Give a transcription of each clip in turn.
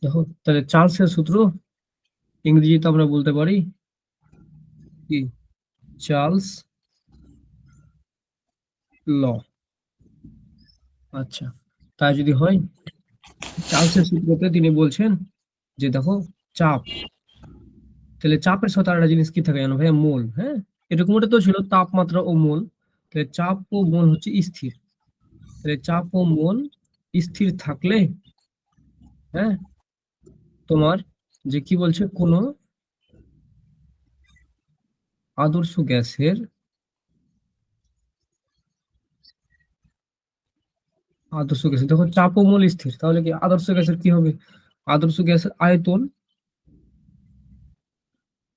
দেখো তাহলে চার্লসের সূত্র ইংরেজিতে আমরা বলতে পারি কি চার্লস ল। আচ্ছা, তাই যদি হয় চার্লসের সূত্রতে তিনি বলছেন যে দেখো চাপ, তাহলে চাপের সাথে আরেকটা জিনিস কি থাকে জানো ভাইয়া? মোল। হ্যাঁ, এরকম ওটা তো ছিল তাপমাত্রা ও মোল, তাহলে চাপ ও মোল হচ্ছে স্থির। তাহলে চাপ ও মোল স্থির থাকলে, হ্যাঁ, তোমার যে কি বলছে কোন আদর্শ গ্যাসের দেখো চাপ ও মোল স্থির, তাহলে কি আদর্শ গ্যাসের কি হবে? আদর্শ গ্যাসের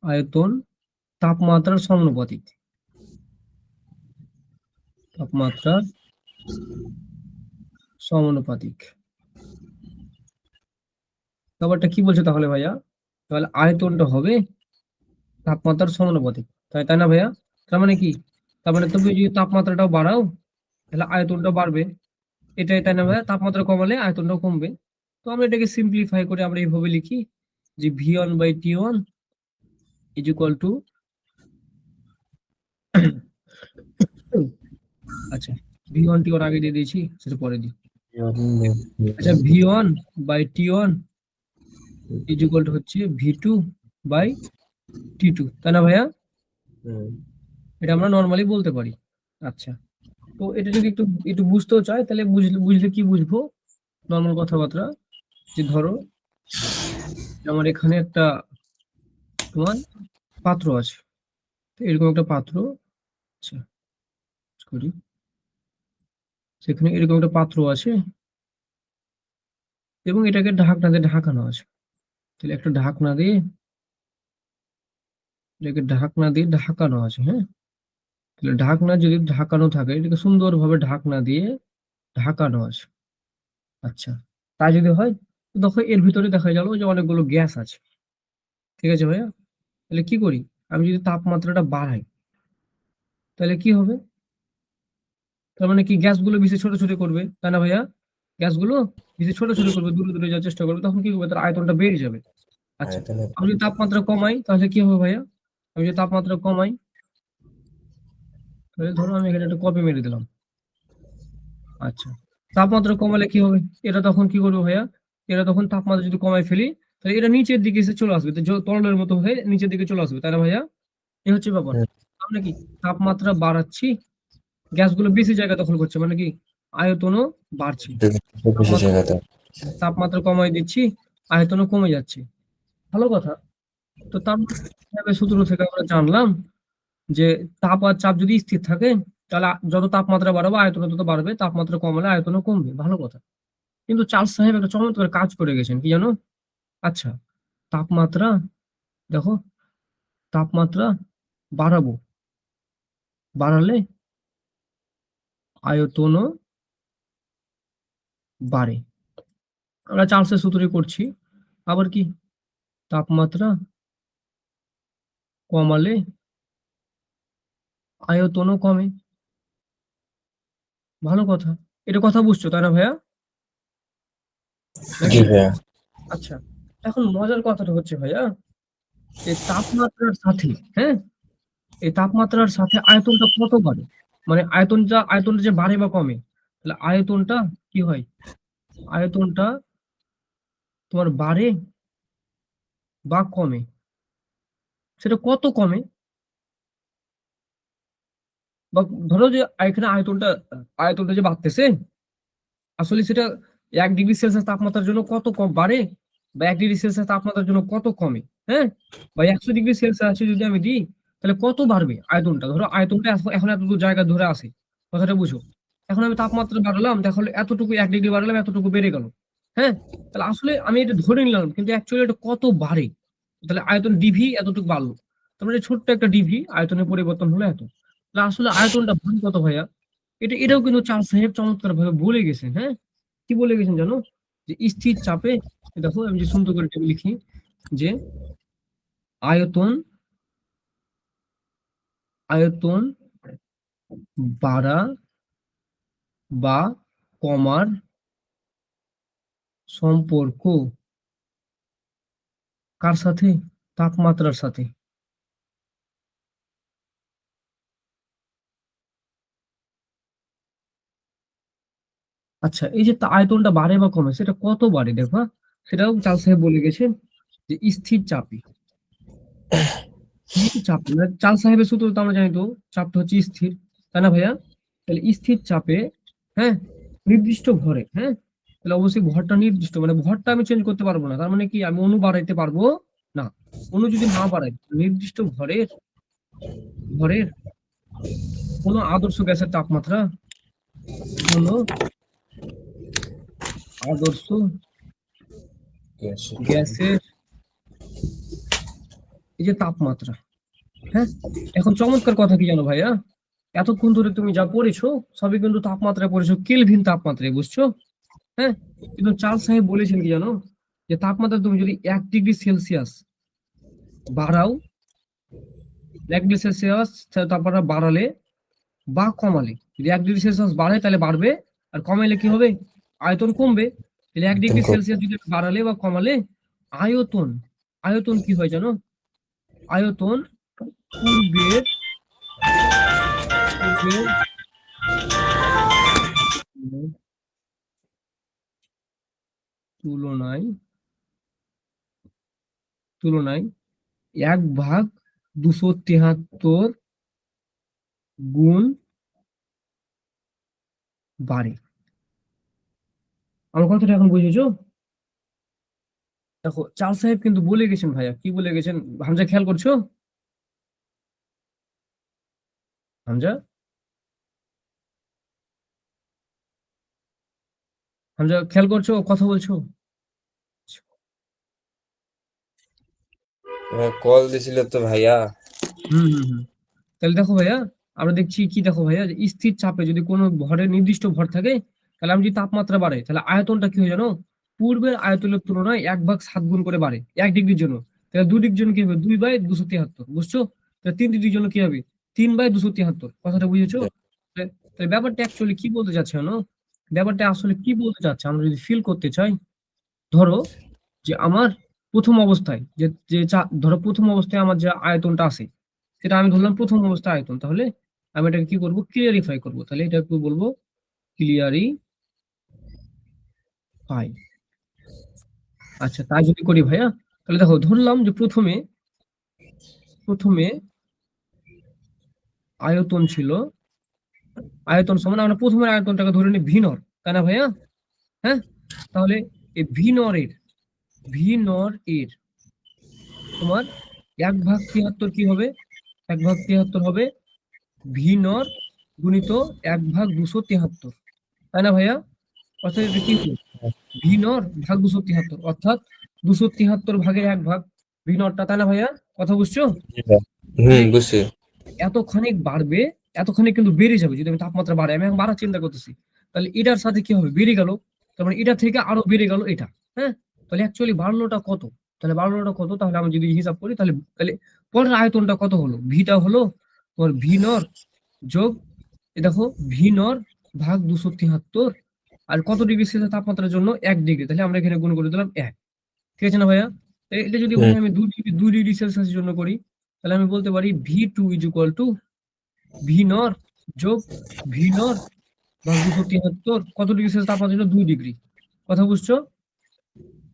আয়তন তাপমাত্রার সমানুপাতিক। তাপমাত্রার সমানুপাতিক। ব্যাপারটা কি বলছে তাহলে ভাইয়া? তাহলে আয়তনটা হবে তাপমাত্রার সমানুপাতিক, তাই না ভাইয়া? তার মানে কি? তার মানে তুমি যদি তাপমাত্রাটাও বাড়াও তাহলে আয়তনটা বাড়বে, এটাই তাই না ভাইয়া? তাপমাত্রা কমালে আয়তনটা কমবে। তো আমরা এটাকে সিম্পলিফাই করে আমরা এইভাবে লিখি যে V1/T1 ইজ ইকুয়াল টু, আচ্ছা V1 T1 আগে দিয়ে দিয়েছি, সেটা পরে দিই। আচ্ছা V1/T1 ইজ ইকুয়াল টু হচ্ছে V2/T2, তাই না ভাইয়া? এটা আমরা নর্মালি বলতে পারি। আচ্ছা, তো এটা যদি একটু একটু বুঝতেও চাই তাহলে বুঝলে কি বুঝবো নর্মাল কথাবার্তা, যে ধরো আমার এখানে একটা তোমার পাত্র আছে, তো এরকম একটা পাত্র। আচ্ছা করি, সেখানে এরকম একটা পাত্র আছে এবং এটাকে ঢাকনা দিয়ে ঢাকানো আছে। তাহলে একটা ঢাকনা দিয়ে এটাকে ঢাকনা দিয়ে ঢাকানো আছে। হ্যাঁ, তাহলে ঢাকনা যদি ঢাকানো থাকে, এটাকে সুন্দরভাবে ঢাকনা দিয়ে ঢাকানো আছে। আচ্ছা, তাই যদি হয় তো দেখো এর ভিতরে দেখা গেল যে অনেকগুলো গ্যাস আছে। ঠিক আছে ভাইয়া? তাহলে কি করি, আমি যদি তাপমাত্রাটা বাড়াই তাহলে কি হবে? তার মানে কি গ্যাসগুলো বেশি ছোট ছোট করবে, তাই না ভাইয়া? গ্যাসগুলো বেশি ছোট ছোট করবে, দূরে দূরে যাওয়ার চেষ্টা করবে, তখন কি করবে? তার আয়তনটা বেড়ে যাবে। আচ্ছা, আমি যদি তাপমাত্রা কমাই তাহলে কি হবে ভাইয়া? আমি যদি তাপমাত্রা কমাই তাহলে ধরো আমি এখানে একটা কপি মেরে দিলাম। আচ্ছা, তাপমাত্রা কমালে কি হবে? এটা তখন কি করবে ভাইয়া? এটা তখন তাপমাত্রা যদি কমাই ফেলি তাহলে এটা নিচের দিকে এসে চলে আসবে, তো তরলের মতো হয়ে নিচের দিকে চলে আসবে, তাই না ভাইয়া? এই হচ্ছে ব্যাপার। আমরা কি তাপমাত্রা বাড়াচ্ছি, গ্যাসগুলো বেশি জায়গা দখল করছে, মানে কি আয়তনও বাড়ছে। তাপমাত্রা তাপমাত্রা কমাই দিচ্ছি, আয়তনও কমে যাচ্ছে। ভালো কথা। তো সূত্র থেকে আমরা জানলাম যে তাপ আর চাপ যদি স্থির থাকে তাহলে যত তাপমাত্রা বাড়াবো আয়তন তত বাড়বে, তাপমাত্রা কমালে আয়তনও কমবে। ভালো কথা। কিন্তু চার্লস সাহেব একটা চমৎকার কাজ করে গেছেন, কি জানো? আচ্ছা, তাপমাত্রা দেখো, তাপমাত্রা বাড়াবো, বাড়ালে আয়তনও বাড়ে। আমরা চার্লসের সূত্রে করছি। আবার কি, তাপমাত্রা কমালে আয়তনও কমে। ভালো কথা। এটা কথা বুঝছো তাই না ভাইয়া? নাকি? আচ্ছা, এখন মজার কথাটা হচ্ছে ভাইয়া, এই তাপমাত্রার সাথে, হ্যাঁ, এই তাপমাত্রার সাথে আয়তনটা কত বাড়ে, মানে আয়তনটা যে বাড়ে বা কমে, তাহলে আয়তনটা কি হয়? আয়তনটা তোমার বাড়ে বা কমে, সেটা কত কমে? বা ধরো যে এখানে আয়তনটা যে বাড়তেছে, আসলে সেটা 1 ডিগ্রি সেলসিয়াস তাপমাত্রার জন্য কত কম বাড়ে, বা 1 ডিগ্রি সেলসিয়াস তাপমাত্রার জন্য কত কমে। হ্যাঁ, বা 100 ডিগ্রি সেলসিয়াস যদি আমি দিই তাহলে কত বাড়বে আয়তনটা? ধরো আয়তনটা এখন এতটুকু জায়গা ধরে আছে, কথাটা বুঝো। এখন আমি তাপমাত্রা বাড়ালাম, তাহলে এতটুকু 1 ডিগ্রি বাড়ালাম, এতটুকু বেড়ে গেল। হ্যাঁ, তাহলে আসলে আমি এটা ধরে নিলাম, কিন্তু অ্যাকচুয়ালি এটা কত বাড়ে? তাহলে আয়তন ডিভি এতটুকু বাড়লো, তার মানে ছোট্ট একটা ডিভি আয়তনের পরিবর্তন হলো এত। তাহলে আসলে আয়তনটা বাড়ে কত ভাইয়া? এটাও কিন্তু চার্লস সাহেব চমৎকার ভাবে বলে গেছেন। হ্যাঁ, কি বলে গেছেন জানো? যে স্থির চাপে, দেখো আমি যে সুন্দর করে টেবিল লিখি, যে আয়তন আয়তন বাড়া বা কমার সম্পর্ক কার সাথে? তাপমাত্রার সাথে। আচ্ছা, এই যে আয়তনটা বাড়ে বা কমে সেটা কত বাড়ে দেখো, হ্যাঁ? সেটাও চার্লস সাহেব বলে গেছেন যে স্থির চাপে। স্থির চাপে মানে চার্লস সাহেবের সূত্র তো আমরা জানি, তো চাপটা হচ্ছে স্থির, তাই না ভাইয়া? তাহলে স্থির চাপে, হ্যাঁ, নির্দিষ্ট ভরে, হ্যাঁ, তাহলে অবশ্যই ভরটা নির্দিষ্ট, মানে ভরটা আমি চেঞ্জ করতে পারবো না, তার মানে কি আমি অনু বাড়াইতে পারবো না। অনু যদি না বাড়াই, নির্দিষ্ট ভরের ভরের কোনো আদর্শ গ্যাসের তাপমাত্রা, কোনো আদর্শ গ্যাসের এই যে তাপমাত্রা, হ্যাঁ, এখন চমৎকার কথা কি জানো ভাইয়া, এতক্ষণ ধরে তুমি যা পড়েছো সবই কিন্তু তাপমাত্রায় পড়েছো, কেলভিন তাপমাত্রায়, বুঝছো? হ্যাঁ, কিন্তু চার্লস সাহেব বলেছেন কি জানো, যে তাপমাত্রা তুমি যদি 1 ডিগ্রি সেলসিয়াস বাড়াও, 1 ডিগ্রি সেলসিয়াস তাপমাত্রা বাড়ালে বা কমালে, যদি 1 ডিগ্রি সেলসিয়াস বাড়ে তাহলে বাড়বে, আর কমাইলে কি হবে? আয়তন কমবে। তাহলে 1 ডিগ্রি সেলসিয়াস যদি বাড়ালে বা কমালে আয়তন, আয়তন কি হয় জানো? আয়তন পূর্বের পূর্বের তুলনায় তুলনায় 1/273 গুণ বাড়ে। আমার কথাটা এখন বুঝেছো? দেখো চার্লস সাহেব কিন্তু বলে গেছেন ভাইয়া, কি বলে গেছেন? হামজা খেয়াল করছো? হামজা, হামজা খেয়াল করছো, কথা বলছো? কল দিছিল তো ভাইয়া। হুম হুম হুম। তাহলে দেখো ভাইয়া, আমরা দেখছি কি, দেখো ভাইয়া, যে স্থির চাপে যদি কোনো ভরের নির্দিষ্ট ভর থাকে, তাহলে আমি যদি তাপমাত্রা বাড়াই তাহলে আয়তনটা কি হয় জানো? পূর্বের আয়তনের তুলনায় 1/7 গুণ করে বাড়ে 1 ডিগ্রির জন্য। তাহলে 2 ডিগ্রির জন্য কি হবে? 2/273, বুঝছো? তাহলে 3 ডিগ্রির জন্য কি হবে? 3/273। কথাটা বুঝেছো? তাহলে ব্যাপারটা অ্যাকচুয়ালি কি বলতে চাচ্ছে জানো? ব্যাপারটা আসলে কি বলতে চাচ্ছে আমরা যদি ফিল করতে চাই, ধরো যে আমার প্রথম অবস্থায় ধরো প্রথম অবস্থায় আমার যে আয়তনটা আছে সেটা আমি ধরলাম প্রথম অবস্থায় আয়তন, তাহলে আমি এটাকে কি করব? ক্লিয়ারিফাই করব। তাহলে এটা একটু বলবো ক্লিয়ারিফাই। আচ্ছা, তাই যদি করি ভাইয়া, তাহলে দেখো ধরলাম যে প্রথমে প্রথমে আয়তন ছিল, আয়তন সমান আমরা প্রথমের আয়তনটাকে ধরে নিই ভি নর, তাই না ভাইয়া? হ্যাঁ, তাহলে এই ভি নর এর তোমার 1/73 কি হবে? 1/73 হবে ভি নর গুণিত 1/273, তাই না ভাইয়া? অর্থাৎ এটা কি হলো? ভি নর ভাগ 273, অর্থাৎ 273/1 ভি নরটা, তাই না ভাইয়া? কথা বুঝছো? তাহলে বুঝছি। এতখানিক বাড়বে, এতখানি কিন্তু বেড়ে যাবে যদি আমি তাপমাত্রা বাড়াই, আমি এখন বাড়ার চিন্তা করতেছি, তাহলে এটার সাথে কি হবে? বেড়ে গেল, তার মানে এটা থেকে আরো বেড়ে গেল এটা, হ্যাঁ। তাহলে অ্যাকচুয়ালি বাড়লোটা কত? তাহলে বাড়লোটা কত? তাহলে আমি যদি হিসাব করি তাহলে তাহলে পরের আয়তনটা কত হলো? ভিটা হলো তোমার ভি নর যোগ, এই দেখো, ভি নর ভাগ 273, আর কত ডিগ্রি সেলসিয়াস তাপমাত্রার জন্য? 1 ডিগ্রি, তাহলে আমরা এখানে গুণ করে দিলাম 1। ঠিক আছে না ভাইয়া? এটা যদি ভাই আমি 2 ডিগ্রি সেলসিয়াসের জন্য করি, তাহলে আমি বলতে পারি V2 = ভি নর যোগ ভি নর ভাগ 273, কত ডিগ্রি সেলসিয়াস তাপমাত্রার জন্য? 2 ডিগ্রি। কথা বুঝছো?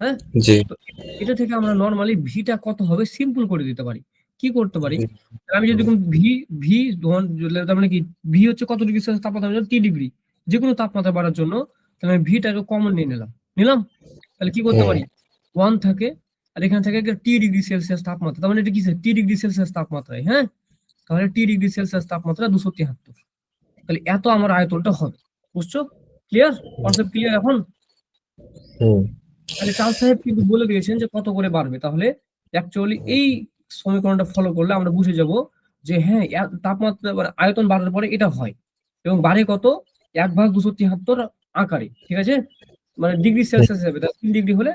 হ্যাঁ, জি। তো এটা থেকে আমরা নর্মালি ভিটা কত হবে সিম্পল করে দিতে পারি। কি করতে পারি? আমি যদি কোন ভি ভি তার মানে কি, ভি হচ্ছে কত ডিগ্রি সেলসিয়াস তাপমাত্রা জন্য? 3 ডিগ্রি। যে কোনো তাপমাত্রা বাড়ার জন্য তাহলে আমি ভিটাকে কমন নিয়ে নিলাম। তাহলে কি করতে পারি? 1 থাকে, আর এখানে থাকে T ডিগ্রি সেলসিয়াস তাপমাত্রা, তার মানে এটা কি? T ডিগ্রি সেলসিয়াস তাপমাত্রায়, হ্যাঁ। তাহলে T ডিগ্রি সেলসিয়াস তাপমাত্রা 273, তাহলে এত আমার আয়তনটা হবে। বুঝছো? ক্লিয়ার? কনসেপ্ট ক্লিয়ার এখন? তাহলে চার্লস সাহেব কিন্তু বলে দিয়েছেন যে কত করে বাড়বে, তাহলে অ্যাকচুয়ালি এই সমীকরণটা ফলো করলে আমরা বুঝে যাব যে হ্যাঁ, তাপমাত্রা মানে আয়তন বাড়ার পরে এটা হয়, এবং বাড়ে কত? 1/273 আকারে, ঠিক আছে? মানে ডিগ্রি সেলসিয়াস হিসাবে 3 ডিগ্রি হলে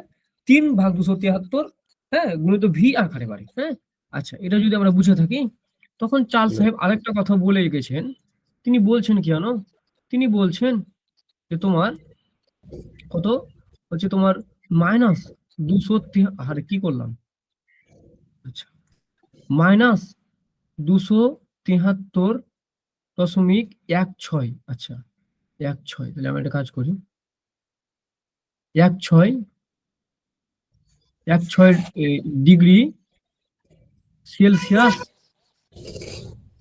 3/273, হ্যাঁ, গুণিত ভি আকারে বাড়ে, হ্যাঁ। আচ্ছা, এটা যদি আমরা বুঝে থাকি, তখন চার্লস সাহেব আরেকটা কথা বলে গেছেন। তিনি বলছেন কি জানো? তিনি বলছেন যে তোমার কত হচ্ছে তোমার -200, আরে কি করলাম, আচ্ছা, -273.16। আচ্ছা, 16, তাহলে আমরা একটা কাজ করি, 16 ডিগ্রি সেলসিয়াস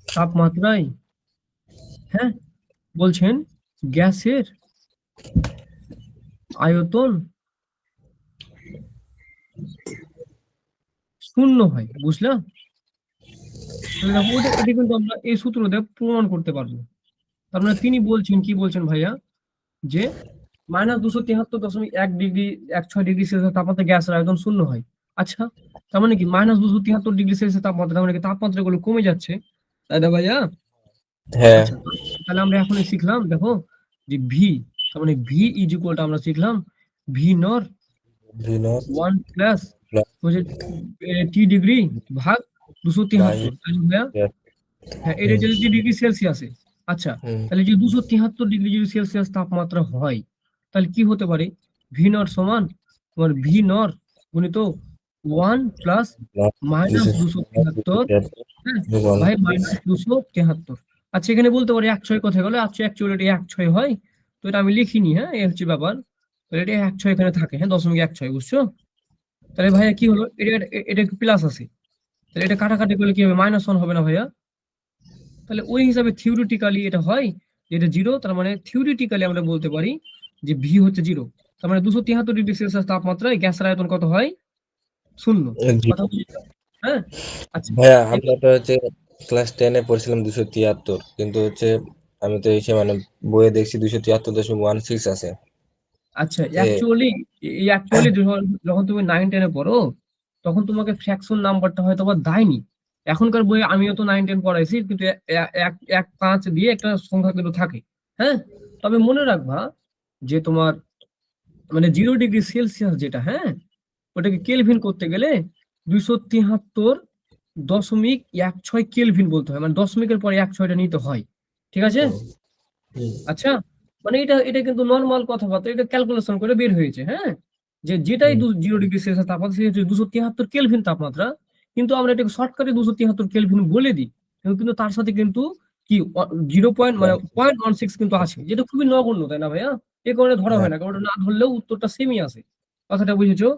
তাপমাত্রায়, হ্যাঁ, বলছেন গ্যাসের আয়তন 0 হয়, বুঝলাম। তাহলে দেখো এটা কিন্তু আমরা এই সূত্র দিয়ে প্রমাণ করতে পারবো। তার মানে তিনি বলছেন, কি বলছেন ভাইয়া, যে -273.1 ডিগ্রি 16 ডিগ্রি সেলসিয়াস তাপমাত্রা গ্যাসের আয়তন 0 হয়। আচ্ছা, তার মানে কি -273 ডিগ্রি সেলসিয়াস তাপমাত্রা, তার মানে কি তাপমাত্রা গুলো কমে যাচ্ছে, তাই না ভাইয়া? হ্যাঁ। আচ্ছা, তাহলে আমরা এখনই শিখলাম, দেখো, যে ভি, তার মানে ভি ইজ ইকুয়াল টু আমরা শিখলাম ভি নর ভিনর 1 প্লাস প্লাস হচ্ছে টি ডিগ্রি ভাগ 273, তাই না ভাইয়া? হ্যাঁ, এটা যদি ডিগ্রি সেলসিয়াসে। আচ্ছা, তাহলে যে 273 ডিগ্রি যদি সেলসিয়াস তাপমাত্রা হয়, তাহলে কি হতে পারে, ভি নট সমান তোমার ভি নর গুণিত 1 প্লাস -273, হ্যাঁ, ভাই -273। আচ্ছা, এখানে বলতে পারি 16 কোথায় গেল, আচ্ছা অ্যাকচুয়ালি এটা 16 হয়, তো এটা আমি লিখিনি, হ্যাঁ, এই হচ্ছে ব্যাপার। তাহলে এটা 16 এখানে থাকে, হ্যাঁ, 0.16, বুঝছো? তাহলে ভাইয়া কি হলো, এটা প্লাস আছে, তাহলে এটা কাটাকাটি করলে কি হবে, -1 হবে না ভাইয়া? তাহলে ওই হিসাবে থিওরিটিক্যালি এটা হয় যে এটা 0, তার মানে থিওরিটিক্যালি আমরা বলতে পারি যে ভি হচ্ছে 0। তার মানে 273 ডিগ্রি সেলসিয়াস তাপমাত্রায় গ্যাসের আয়তন কত হয়, 0। কথা বুঝছো? হ্যাঁ, আচ্ছা, ভাইয়া আমরা তো হচ্ছে ক্লাস 10-এ পড়ছিলাম 273, কিন্তু হচ্ছে আমি তো এসে মানে বইয়ে দেখছি 273.16 আছে। আচ্ছা, এ অ্যাকচুয়ালি যখন তুমি 9-10-এ পড়ো, তখন তোমাকে ফ্র্যাকশন নাম্বারটা হয়তো বা দেয়নি। এখনকার বইয়ে আমিও তো 9-10 পড়াইছি, কিন্তু 1-5 দিয়ে একটা সংখ্যা কিন্তু থাকে, হ্যাঁ। তবে মনে রাখবা যে তোমার মানে 0 ডিগ্রি সেলসিয়াস যেটা, হ্যাঁ, ওটাকে কেলভিন করতে গেলে 273.16 কেলভিন বলতে হয়, মানে দশমিকের পরে 16টা নিতে হয়, ঠিক আছে? আচ্ছা, মানে এটা এটা কিন্তু নর্মাল কথাবার্তা, এটা ক্যালকুলেশন করে বের হয়েছে, হ্যাঁ, যে যেটাই 0 ডিগ্রি সেলসিয়াস তাপমাত্রা সেটা হচ্ছে 273 কেলভিন তাপমাত্রা। কিন্তু আমরা এটাকে শর্টকাটে 273 কেলভিন বলে দিই, কিন্তু তার সাথে কিন্তু কি 0.16 কিন্তু আছে, যেটা খুবই নগণ্য, তাই না ভাইয়া? এই কারণে ধরা হয় না, কারণ ওটা না ধরলেও উত্তরটা সেমই আসে। কথাটা বুঝেছো?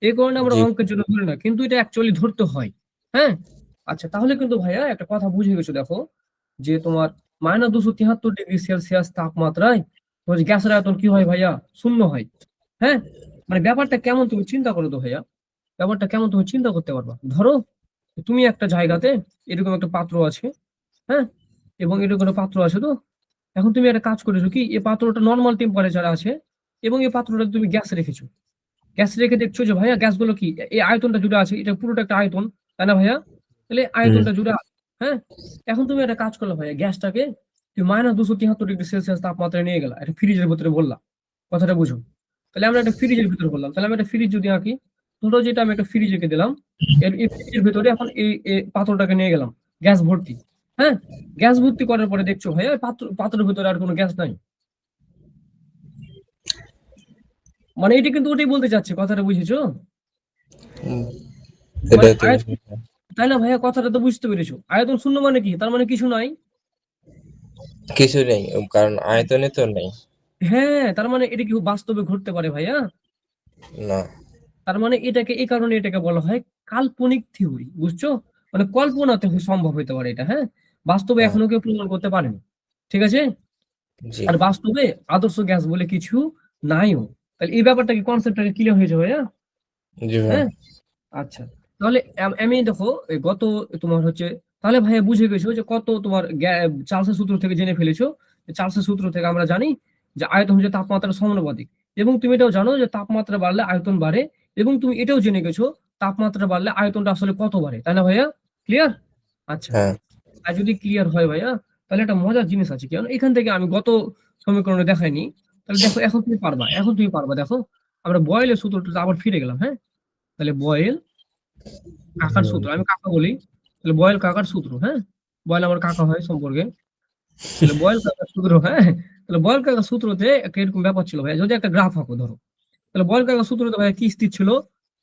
এই কারণে আমরা জি অঙ্কের জন্য ধরি না, কিন্তু এটা অ্যাকচুয়ালি ধরতে হয়, হ্যাঁ। আচ্ছা, তাহলে কিন্তু ভাইয়া একটা কথা বুঝে গেছো, দেখো, যে তোমার -273 ডিগ্রি সেলসিয়াস তাপমাত্রায় তোমার গ্যাসের আয়তন কি হয় ভাইয়া, 0 হয়, হ্যাঁ। মানে ব্যাপারটা কেমন তুমি চিন্তা করো তো ভাইয়া, ব্যাপারটা কেমন তুমি চিন্তা করতে পারবা। ধরো তুমি একটা জায়গাতে এরকম একটা পাত্র আছে, হ্যাঁ, এবং এরকম একটা পাত্র আছে, তো এখন তুমি একটা কাজ করেছো কি, এই পাত্রটা নর্মাল টেম্পারেচার আছে, এবং এই পাত্রটা তুমি গ্যাস রেখেছো, গ্যাস রেখে দেখছো যে ভাইয়া গ্যাসগুলো কি এই আয়তনটা জুড়ে আছে, এটা পুরোটা একটা আয়তন, তাই না ভাইয়া? তাহলে আয়তনটা জুড়ে আছে, হ্যাঁ। এখন তুমি একটা কাজ করলে ভাইয়া, গ্যাসটাকে তুমি -273 ডিগ্রি সেলসিয়াস তাপমাত্রায় নিয়ে গেলা, একটা ফ্রিজের ভিতরে বললা, কথাটা বুঝো। তাহলে আমরা একটা ফ্রিজের ভিতরে বললাম, তাহলে আমি একটা ফ্রিজ যদি আঁকি, ধরো যেটা আমি একটা ফ্রিজ রেখে দিলাম, এই ফ্রিজের ভিতরে এখন এই পাত্রটাকে নিয়ে গেলাম, গ্যাস ভর্তি, হ্যাঁ। গ্যাস ভর্তি করার পরে দেখছো ভাইয়া পাত্রের ভিতরে আর কোনো গ্যাস নাই, মানে এটা কিন্তু ওটাই বলতে চাচ্ছে, কথাটা বুঝেছো? মানে এটাই তো তাই না ভাইয়া, কথাটা তো বুঝতে পেরেছো, আয়তন 0 মানে কি, তার মানে কিছু নাই, কিছু নেই, কারণ আয়তনে তো নেই। হ্যাঁ। তার মানে এটা কি বাস্তবে ঘটতে পারে ভাইয়া? না। তার মানে এটাকে, এই কারণে এটাকে বলা হয় কাল্পনিক থিওরি, বুঝছো? মানে কল্পনাতে সম্ভব হতে পারে এটা, হ্যাঁ, বাস্তবে হ্যাঁ। এখনো কেউ প্রমাণ করতে পারেনি, ঠিক আছে? জি আর বাস্তবে আদর্শ গ্যাস বলে কিছু নাইও। তাহলে এই ব্যাপারটা কি, কনসেপ্টটা ক্লিয়ার হয়েছে ভাইয়া? জি ভাই। হ্যাঁ, আচ্ছা, তাহলে আমি দেখো গত তোমার হচ্ছে, তাহলে ভাইয়া বুঝে গেছো যে কত তোমার চার্লসের সূত্র থেকে জেনে ফেলেছো, চার্লসের সূত্র থেকে আমরা জানি যে আয়তন হচ্ছে তাপমাত্রার সমানুপাতিক, এবং তুমি এটাও জানো যে তাপমাত্রা বাড়লে আয়তন বাড়ে, এবং তুমি এটাও জেনে গেছো তাপমাত্রা বাড়লে আয়তনটা আসলে কত বাড়ে, তাই না ভাইয়া? ক্লিয়ার? আচ্ছা, হ্যাঁ। আর যদি ক্লিয়ার হয় ভাইয়া, তাহলে একটা মজার জিনিস আছে, কারণ এখান থেকে আমি গত সমীকরণে দেখাইনি, তাহলে দেখো এখন তুমি পারবা, এখন তুমি পারবা, দেখো, আমরা বয়েলের সূত্রটা আবার ফিরে গেলাম, হ্যাঁ। তাহলে বয়েল কাকার সূত্র, আমি কাকা বলি, তাহলে বয়েল কাকার সূত্র, হ্যাঁ, বয়েল আমার কাকা হয় সম্পর্কে, তাহলে বয়েল কাকার সূত্র, হ্যাঁ। তাহলে বয়েল কাকার সূত্রতে একটা এরকম ব্যাপার ছিল ভাইয়া, যদি একটা গ্রাফ আঁকো ধরো, তাহলে বয়েল কাকার সূত্রতে ভাইয়া কি স্থির ছিল,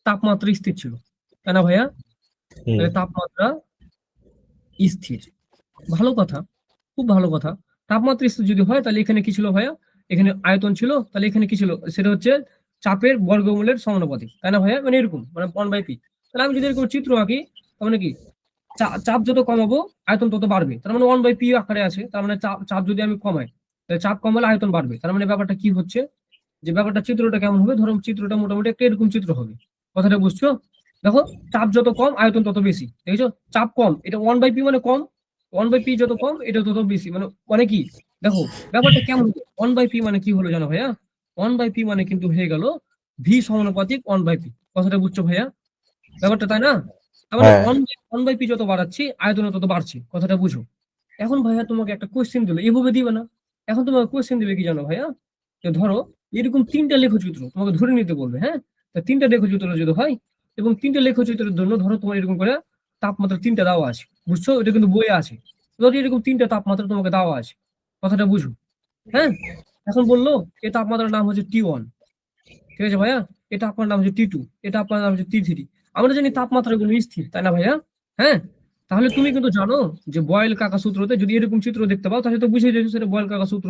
তাপমাত্রা স্থির ছিল, তাই না ভাইয়া? হুম। তাহলে তাপমাত্রা স্থির। ভালো কথা, খুব ভালো কথা। তাপমাত্রা স্থির যদি হয় তাহলে এখানে কি ছিল ভাইয়া? এখানে আয়তন ছিল, তাহলে এখানে কি ছিল? সেটা হচ্ছে চাপের বর্গমূলের সমানুপাতিক, তাই না ভাইয়া? মানে এরকম, মানে 1/p। তাহলে আমি যদি এরকম চিত্র আঁকি, তার মানে কি চাপ যত কমাবো আয়তন তত বাড়বে, তার মানে 1/p আকারে আছে। তার মানে চাপ যদি আমি কমাই, তাহলে চাপ কমালে আয়তন বাড়বে। তার মানে ব্যাপারটা কি হচ্ছে, যে ব্যাপারটা চিত্রটা কেমন হবে, ধরো চিত্রটা মোটামুটি একটা এরকম চিত্র হবে। কথাটা বুঝছো? দেখো, চাপ যত কম আয়তন তত বেশি, দেখেছো? চাপ কম, এটা 1/p মানে কম, 1/p যত কম এটা তত বেশি, মানে মানে কি, দেখো ব্যাপারটা কেমন হলো? 1/p মানে কি হলো জানো ভাইয়া? 1/p মানে কিন্তু হয়ে গেল ভি সমানুপাতিক 1/p। কথাটা বুঝছো ভাইয়া ব্যাপারটা, তাই না? তার মানে হ্যাঁ 1/p যত বাড়াচ্ছি আয়তন তত বাড়ছে, কথাটা বুঝো। এখন ভাইয়া তোমাকে একটা কোশ্চেন দিল, এভাবে দিবে না। এখন তোমাকে কোশ্চেন দিবে কি জানো ভাইয়া? যে ধরো এরকম তিনটা লেখচিত্র তোমাকে ধরে নিতে বলবে, হ্যাঁ? তা তিনটা লেখচিত্র যদি হয়, এবং তিনটা লেখচিত্রের জন্য ধরো তোমার এরকম করে তাপমাত্রা তিনটা দেওয়া আছে, বুঝছো? এটা কিন্তু বইয়ে আছে। ধরো এরকম তিনটা তাপমাত্রা তোমাকে দেওয়া আছে, কথাটা বুঝো, হ্যাঁ? এখন বললো এই তাপমাত্রার নাম হচ্ছে T1, ঠিক আছে ভাইয়া? এটা আপনার নাম হচ্ছে T2, এটা আপনার নাম হচ্ছে T3। আমরা জানি তাপমাত্রাগুলো স্থির, তাই না ভাইয়া? হ্যাঁ। তাহলে তুমি কিন্তু জানো যে বয়েল কাকা সূত্রতে যদি এরকম চিত্র দেখতে পাও তাহলে তো বুঝে যাচ্ছ সেটা বয়েল কাকা সূত্র,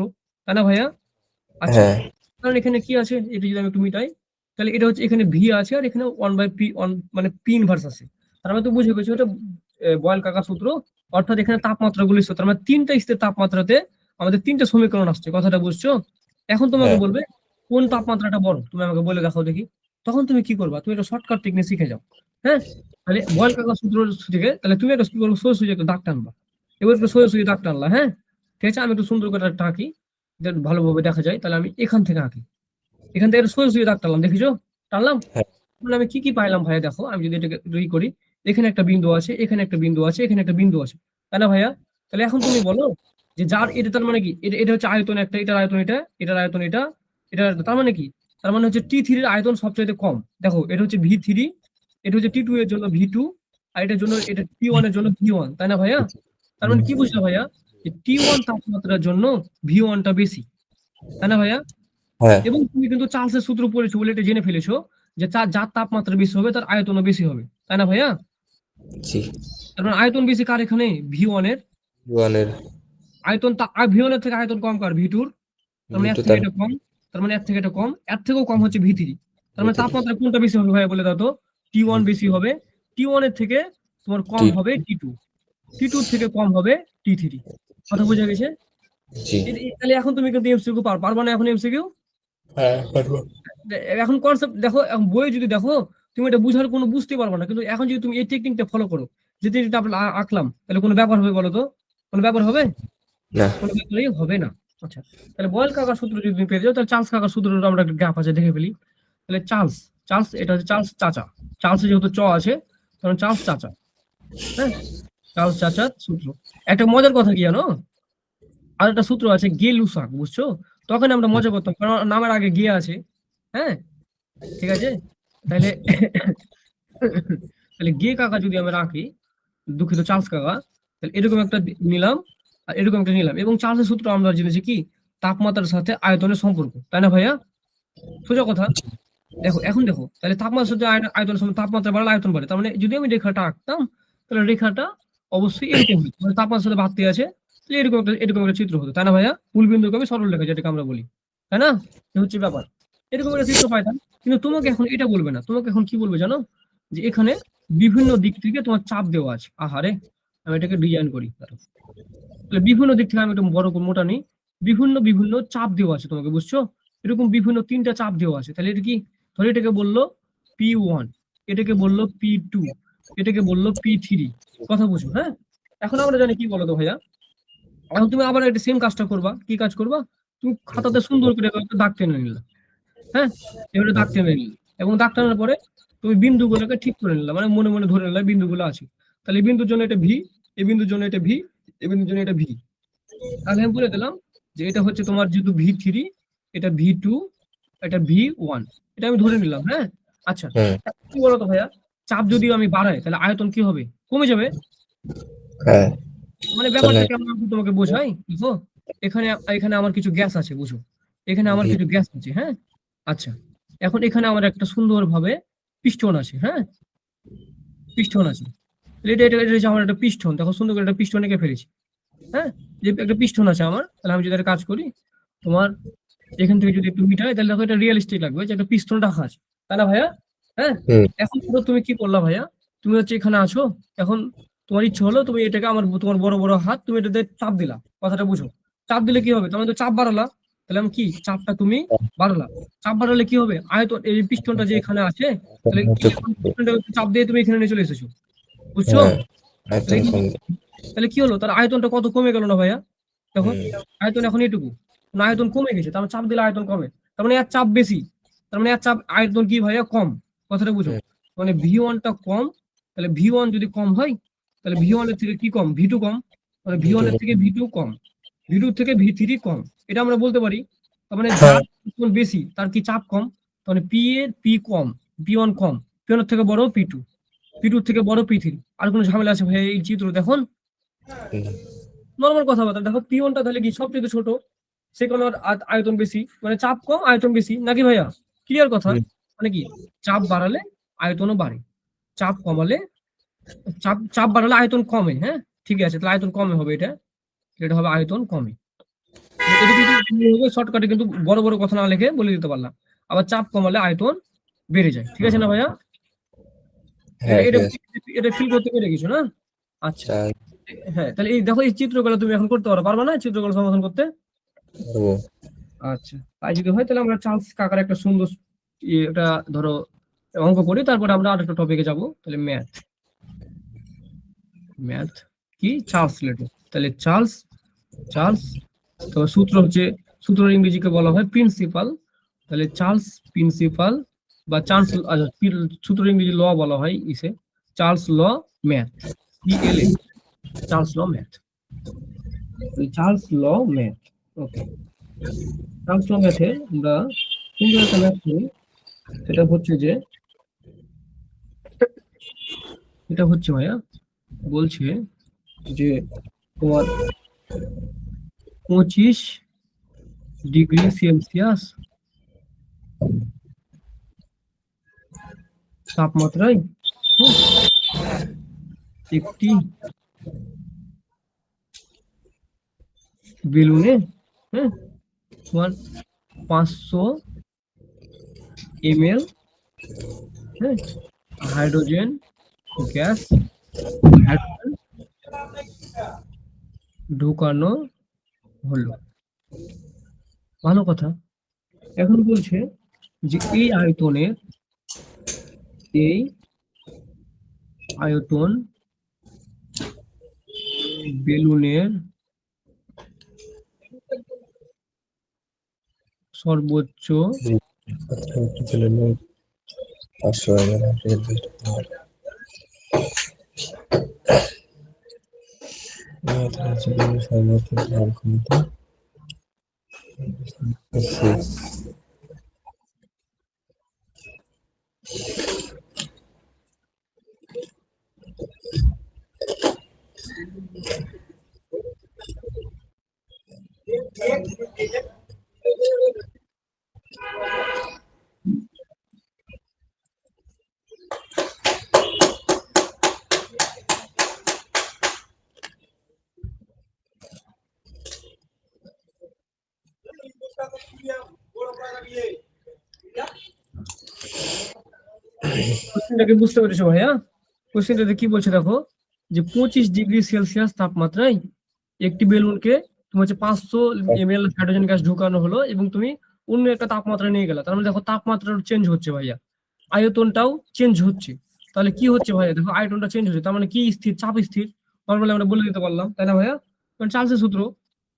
তাই না ভাইয়া? আচ্ছা, হ্যাঁ কারণ এখানে কি আছে এটা যদি আমি একটু মিটাই, তাহলে এটা হচ্ছে এখানে ভি আছে আর এখানে 1/p মানে পি ইনভার্স আছে। তার মানে তো বুঝে গেছো এটা বয়েল কাকা সূত্র। অর্থাৎ এখানে তাপমাত্রাগুলি স্থির, তার মানে তিনটা স্থির তাপমাত্রাতে আমাদের তিনটা সমীকরণ আসছে, কথাটা বুঝছো? এখন তোমাকে হ্যাঁ বলবে কোন তাপমাত্রাটা বড়, তুমি আমাকে বলে দেখাও দেখি। তখন তুমি কি করবা? তুমি একটা শর্টকাট টেকনিক শিখে যাও, হ্যাঁ? তাহলে বয়েল কাকা সূত্র থেকে তাহলে তুমি একটা কি করবো, সোজাসুজি একটা দাগ টানবা। এবার একটু সোজাসুজি দাগ টানলা, হ্যাঁ? ঠিক আছে, আমি একটু সুন্দর করে একটা আঁকি যাতে ভালোভাবে দেখা যায়। তাহলে আমি এখান থেকে আঁকি, এখান থেকে সোজাসুজি দাগ টানলাম, দেখেছো? টানলাম। হ্যাঁ তাহলে আমি কি কি পাইলাম ভাইয়া দেখো, আমি যদি এটাকে করি, এখানে একটা বিন্দু আছে, এখানে একটা বিন্দু আছে, এখানে একটা বিন্দু আছে, তাই না ভাইয়া? তাহলে এখন তুমি বলো যে যার এটা, তার মানে কি, এটা এটা হচ্ছে আয়তন একটা, এটার আয়তন এটা, এটার আয়তন এটা, এটা, তার মানে কি, তার মানে হচ্ছে T3 এর আয়তন সবচেয়ে কম। দেখো এটা হচ্ছে V3, এটা হচ্ছে T2 এর জন্য V2, আর এটার জন্য এটা T1 এর জন্য V1, তাই না ভাইয়া? তার মানে কি বুঝলা ভাইয়া? যে T1 তাপমাত্রার জন্য V1 টা বেশি, তাই না ভাইয়া? হ্যাঁ এবং তুমি কিন্তু চার্লসের সূত্র পড়েছো বলে এটা জেনে ফেলেছো যে যার তাপমাত্রা বেশি হবে তার আয়তনও বেশি হবে, তাই না ভাইয়া? জি। তার মানে আয়তন বেশি কার এখানে? V1 এর। ওয়ানের আয়তন V1 এর থেকে আয়তন কম কার? V2 এর। তার মানে এর ভিটু থেকে তার এটা কম, তার মানে এর থেকে এটা কম, এর থেকেও কম হচ্ছে V3। তার মানে ভিতরে তাপমাত্রা কোনটা বেশি হবে ভাইয়া বলে দাও তো? T1 বেশি হবে, T1 এর থেকে তোমার কম টি হবে T2, T2 এর থেকে কম হবে T3। কথা বোঝা গেছে? জি। তাহলে এখন তুমি কিন্তু এমসিকিউ পারবা না এখন এমসিকিউ? হ্যাঁ পারবো। এখন কনসেপ্ট দেখো, এখন বই যদি দেখো তুমি এটা বুঝার কোনো বুঝতে পারবে না, কিন্তু এখন যদি তুমি এই টেকনিকটা ফলো করো, যে টেকনিকটা আমরা আঁকলাম, তাহলে কোনো ব্যাপার হবে বলো তো? কোনো ব্যাপার হবে? না। কোনো ব্যাপারই হবে না। আচ্ছা, তাহলে বয়েল কাকার সূত্র যদি তুমি পেয়ে যাও, তাহলে চার্লস কাকার সূত্রটা আমরা একটা গ্যাপ আছে দেখে ফেলি। তাহলে চার্লস, এটা হচ্ছে চার্লস চাচা, চার্লসে যেহেতু চ আছে তখন চার্লস চাচা, হ্যাঁ? চার্লস চাচার সূত্র। একটা মজার কথা কি জানো, আর একটা সূত্র আছে গে লুসাক, বুঝছো? তখন আমরা মজা করতাম কারণ নামের আগে গে আছে, হ্যাঁ? ঠিক আছে, তাহলে তাহলে গে কাকা যদি আমরা রাখি, দুঃখিত চার্লস কাকা, তাহলে এরকম একটা নিলাম আর এরকম একটা নিলাম, এবং চার্লসের সূত্র আমরা জেনেছি কি, তাপমাত্রার সাথে আয়তনের সম্পর্ক, তাই না ভাইয়া? সোজা কথা। দেখো এখন দেখো, তাহলে তাপমাত্রার সাথে আয়তনের সম্পর্ক, তাপমাত্রা বাড়লে আয়তন বাড়ে, তার মানে যদি আমি রেখাটা আঁকতাম তাহলে রেখাটা অবশ্যই এরকম হতো, মানে তাপমাত্রার সাথে বাড়তে আছে, তাহলে এরকম একটা চিত্র হতো, তাই না ভাইয়া? মূল বিন্দুকে আমি সরল রেখা যেটাকে আমরা বলি, তাই না? এই হচ্ছে ব্যাপার, এরকম একটা চিত্র পাইতাম। কিন্তু তোমাকে এখন এটা বলবে না, তোমাকে এখন কি বলবে জানো? যে এখানে বিভিন্ন দিক থেকে তোমার চাপ দেওয়া আছে। আহারে, আমি এটাকে ডিজাইন করি দাঁড়াও। তাহলে বিভিন্ন দিক থেকে আমি একটু বড় করে মোটা নিই, বিভিন্ন বিভিন্ন চাপ দেওয়া আছে তোমাকে, বুঝছো? এরকম বিভিন্ন তিনটা চাপ দেওয়া আছে, তাহলে এটা কি, ধরো এটাকে বললো P1, এটাকে বললো P2, এটাকে বললো P3। কথা বুঝো, হ্যাঁ? এখন আমরা জানি কি বলো তো ভাইয়া, এখন তুমি আবার একটা সেম কাজটা করবা, কি কাজ করবা? তুমি খাতাতে সুন্দর করে একটা দাগ টেনে নিলা, হ্যাঁ? এবারে দাগ টেনে নিলে, এবং দাগ টানার পরে তুমি বিন্দুগুলোকে ঠিক করে নিলাম, মানে মনে মনে ধরে নিলাম বিন্দুগুলো আছে। তাহলে এই বিন্দুর জন্য এটা ভি, এই বিন্দুর জন্য এটা ভি, এই বিন্দুর জন্য এটা ভি। তাহলে আমি বলে দিলাম যে এটা হচ্ছে তোমার যেহেতু V3, এটা V2, এটা V1, এটা আমি ধরে নিলাম, হ্যাঁ? আচ্ছা, হুম। এখন কি বলতো ভাইয়া, চাপ যদি আমি বাড়াই তাহলে আয়তন কি হবে? কমে যাবে। হ্যাঁ মানে তাহলে ব্যাপারটা কেমন আমি তোমাকে বোঝাই, বুঝো? এখানে এখানে আমার কিছু গ্যাস আছে, বুঝো? এখানে আমার ভি কিছু গ্যাস আছে, হ্যাঁ? আচ্ছা, এখন এখানে আমার একটা সুন্দর ভাবে পিস্টন আছে, হ্যাঁ? পিস্টন আছে। এটা এটা এটা হচ্ছে আমার একটা পিস্টন, দেখো সুন্দর করে একটা পিস্টন এঁকে ফেলেছি। হ্যাঁ, যে একটা পিস্টন আছে আমার, তাহলে আমি যদি একটা কাজ করি, তোমার এখান থেকে যদি একটু মিটাই, তাহলে দেখো এটা রিয়েলিস্টিক লাগবে যে একটা পিস্টন রাখা আছে, তাই না ভাইয়া? হ্যাঁ, হুম এখন ধরো তুমি কি করলা ভাইয়া, তুমি হচ্ছে এখানে আছো, এখন তোমার ইচ্ছে হলো তুমি এটাকে আমার তোমার বড় বড় হাত তুমি এটাতে চাপ দিলা, কথাটা বুঝো। চাপ দিলে কি হবে, তোমার তো চাপ বাড়ালা, তাহলে আমি কি চাপটা তুমি বাড়ালা, চাপ বাড়ালে কি হবে, আয়তন এই পিস্টনটা যে এখানে আছে, তাহলে হচ্ছে pistonটা চাপ দিয়ে তুমি এখানে নিয়ে চলে এসেছো, বুঝছো? হ্যাঁ তাহলে আয়তন কি, কম। তাহলে কি হলো, তার আয়তনটা কত কমে গেল না ভাইয়া? দেখো হুম আয়তন এখন এটুকু, না আয়তন কমে গেছে, তার মানে চাপ দিলে আয়তন কমে, তার মানে এর চাপ বেশি, তার মানে এর চাপ আয়তন কি ভাইয়া কম, কথাটা বুঝো। হুম মানে ভি1টা কম, তাহলে ভি1 যদি কম হয়, তাহলে ভি1 এর থেকে কি কম, ভি2 কম, মানে ভি1 এর থেকে ভি2 কম, ভি2 থেকে ভি3 কম, এটা আমরা বলতে পারি। তার মানে হ্যাঁ যার আয়তন বেশি তার কি চাপ কম, তার মানে পি এর পি কম, পি1 কম, পি1 এর থেকে বড় পি2, পি2 থেকে বড় পি3। আর কোনো ঝামেলা আছে ভাইয়া এই চিত্র দেখুন, হুম, নর্মাল কথাবার্তা দেখো, পি1টা তাহলে কি সবচেয়ে ছোট, সেখানে ওর আয়তন বেশি, মানে চাপ কম আয়তন বেশি, নাকি ভাইয়া? ক্লিয়ার কথা, হুম, মানে কি চাপ বাড়ালে আয়তনও বাড়ে, চাপ কমালে চাপ চাপ বাড়ালে আয়তন কমে, হ্যাঁ ঠিক আছে, তাহলে আয়তন কমে হবে, এটা এটা হবে আয়তন কমে। এটা কিন্তু শর্টকাটে কিন্তু বড় বড় কথা না লিখে বলে দিতে পারলাম। আবার চাপ কমালে আয়তন বেড়ে যায়, ঠিক আছে না ভাইয়া? এটা হ্যাঁ এটা ঠিক আছে। এটা ফিল করতে পেরে গেছো না? আচ্ছা, চাই হ্যাঁ, তাহলে এই দেখো এই চিত্রগুলো তুমি এখন করতে পারো, পারবা না চিত্রগুলো সমাধান করতে? পারবো। আচ্ছা, তাই যদি হয় তাহলে আমরা চার্লস কাকার একটা সুন্দর এটা ধরো অঙ্ক করি, তারপরে আমরা আরেকটা টপিকে যাব, তাহলে ম্যাথ। ম্যাথ কি, চার্লস লেটন, তাহলে চার্লস, চার্লস, তো সূত্র হচ্ছে, সূত্র ইংরেজিকে বলা হয় প্রিন্সিপাল, তাহলে চার্লস প্রিন্সিপাল বা চার্লস, আচ্ছা সূত্র ইংরেজি ল বলা হয় ইসে, চার্লস ল ম্যাথ, সিএলএ, চার্লস ল ম্যাথ, চার্লস ল ম্যাথ। ওকে, চার্লস ল ম্যাথে আমরা সুন্দর একটা ম্যাথ করি, সেটা হচ্ছে যে, এটা হচ্ছে ভাইয়া বলছে যে তোমার 25 ডিগ্রি সেলসিয়াস তাপমাত্রায়, হুম, একটি বেলুনে, হ্যাঁ, তোমার 500 ml, হ্যাঁ, হাইড্রোজেন গ্যাস, হাইড্রোজেন ঢুকানো হলো, ভালো কথা। এখন বলছে যে এই আয়তন বেলুনের সর্বোচ্চ ছেলে 500 সর্বোচ্চ ধারণ ক্ষমতা 6। কোশ্চেনটাকে বুঝতে পেরেছো ভাইয়া? কোশ্চেনটাতে কি বলছে দেখো, যে 25 ডিগ্রি সেলসিয়াস তাপমাত্রায় একটি বেলুনকে তোমার হচ্ছে 500 ml হাইড্রোজেন গ্যাস ঢুকানো হলো, এবং তুমি অন্য একটা তাপমাত্রা নিয়ে গেলা, তার মানে দেখো তাপমাত্রা চেঞ্জ হচ্ছে ভাইয়া, আয়তনটাও চেঞ্জ হচ্ছে, তাহলে কি হচ্ছে ভাইয়া, দেখো আয়তনটা চেঞ্জ হচ্ছে, তার মানে কি স্থির, চাপ স্থির, নর্মালি আমরা বলে দিতে পারলাম, তাই না ভাইয়া? কারণ চার্লসের সূত্র,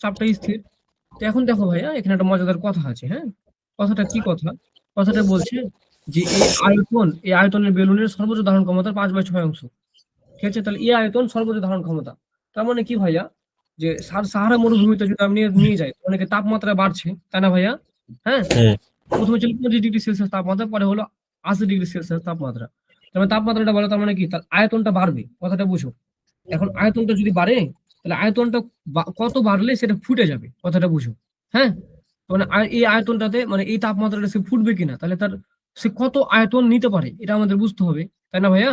চাপটা স্থির। তো এখন দেখো ভাইয়া এখানে একটা মজাদার কথা আছে, হ্যাঁ, কথাটা কি কথা, কথাটা বলছে যে এই আয়তনের বেলুনের সর্বোচ্চ ধারণ ক্ষমতার 5/6 অংশ, ঠিক আছে, তাহলে এই আয়তন সর্বোচ্চ ধারণ ক্ষমতা, তার মানে কি ভাইয়া, যে সাহারা মরুভূমিতে যদি আমি নিয়ে যাই, অনেকে তাপমাত্রা বাড়ছে, তাই না ভাইয়া? হ্যাঁ, হুম প্রথমে ছিল 25 ডিগ্রি সেলসিয়াস তাপমাত্রা, পরে হলো 80 ডিগ্রি সেলসিয়াস তাপমাত্রা, তার মানে তাপমাত্রাটা বাড়ে, তার মানে কি তার আয়তনটা বাড়বে, কথাটা বুঝো। এখন আয়তনটা যদি বাড়ে, তাহলে আয়তনটা কত বাড়লে সেটা ফুটে যাবে, কথাটা বুঝো। হ্যাঁ, মানে এই আয়তনটাতে মানে এই তাপমাত্রাটা সে ফুটবে কিনা, তাহলে তার সে কত আয়তন নিতে পারে এটা আমাদের বুঝতে হবে, তাই না ভাইয়া?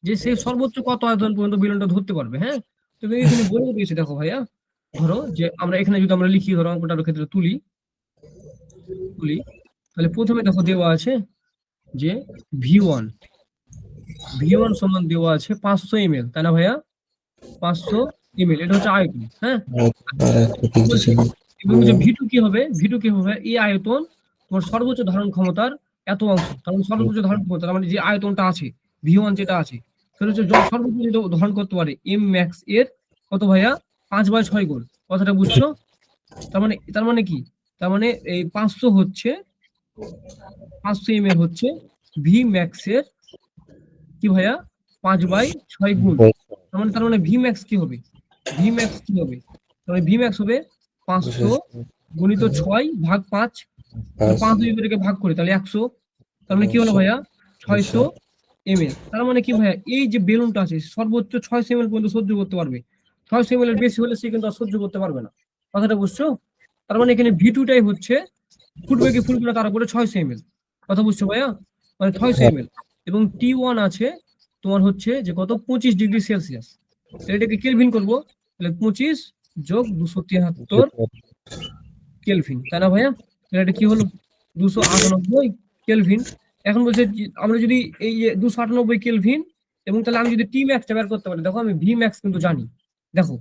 যে সে সর্বোচ্চ কত আয়তন পর্যন্ত বেলুনটা ধরতে পারবে। হ্যাঁ, তুমি এখানে বলে দিয়েছে, দেখো ভাইয়া, ধরো যে আমরা এখানে যদি আমরা লিখি, ধরো অঙ্কটার ক্ষেত্রে তুলি, তাহলে প্রথমে দেখো দেওয়া আছে যে V1 সমান দেওয়া আছে 500 ml, তাই না ভাইয়া? 500 ml, এটা হচ্ছে আয়তন। হ্যাঁ, বলছি, এবং যে V2 কি হবে, এই আয়তন তোমার সর্বোচ্চ ধারণ ক্ষমতার এত অংশ, কারণ সর্বোচ্চ ধারণ ক্ষমতা মানে যে আয়তনটা আছে V1 যেটা আছে সেটা হচ্ছে সর্বোচ্চ যেটা ধারণ করতে পারে M max এর কত ভাইয়া, 5/6 গুণ। কথাটা বুঝছো? তার মানে কি, তার মানে এই 500 ml হচ্ছে V max এর কি ভাইয়া, 5/6 গুণ। তার মানে V max কি হবে, তাহলে V max হবে 500 গুণিত 6 ভাগ 5, 5 দুইটাকে ভাগ করে তাহলে 100, তার মানে কি হলো ভাইয়া 600 ml। তার মানে কি ভাইয়া, এই যে বেলুনটা আছে সর্বোচ্চ 600 ml পর্যন্ত সহ্য করতে পারবে, 600 ml এর বেশি হলে সে কিন্তু আর সহ্য করতে পারবে না। কথাটা বুঝছো? তার মানে এখানে V2টাই হচ্ছে ফুটবে কি ফুটবে না তার উপরে 600 ml। কথা বুঝছো ভাইয়া? মানে 600 ml। এবং T1 আছে তোমার হচ্ছে যে কত, 25 ডিগ্রি সেলসিয়াস। তাহলে এটাকে কেলভিন করবো, তাহলে 25 যোগ 273 কেলভিন, তাই না ভাইয়া? তাহলে এটা কি হলো, 298 কেলভিন। এখন বলছে আমরা যদি এই যে 298 কেলভিন, এবং তাহলে আমি যদি টি ম্যাক্সটা বের করতে পারি, দেখো আমি ভি ম্যাক্স কিন্তু জানি, দেখো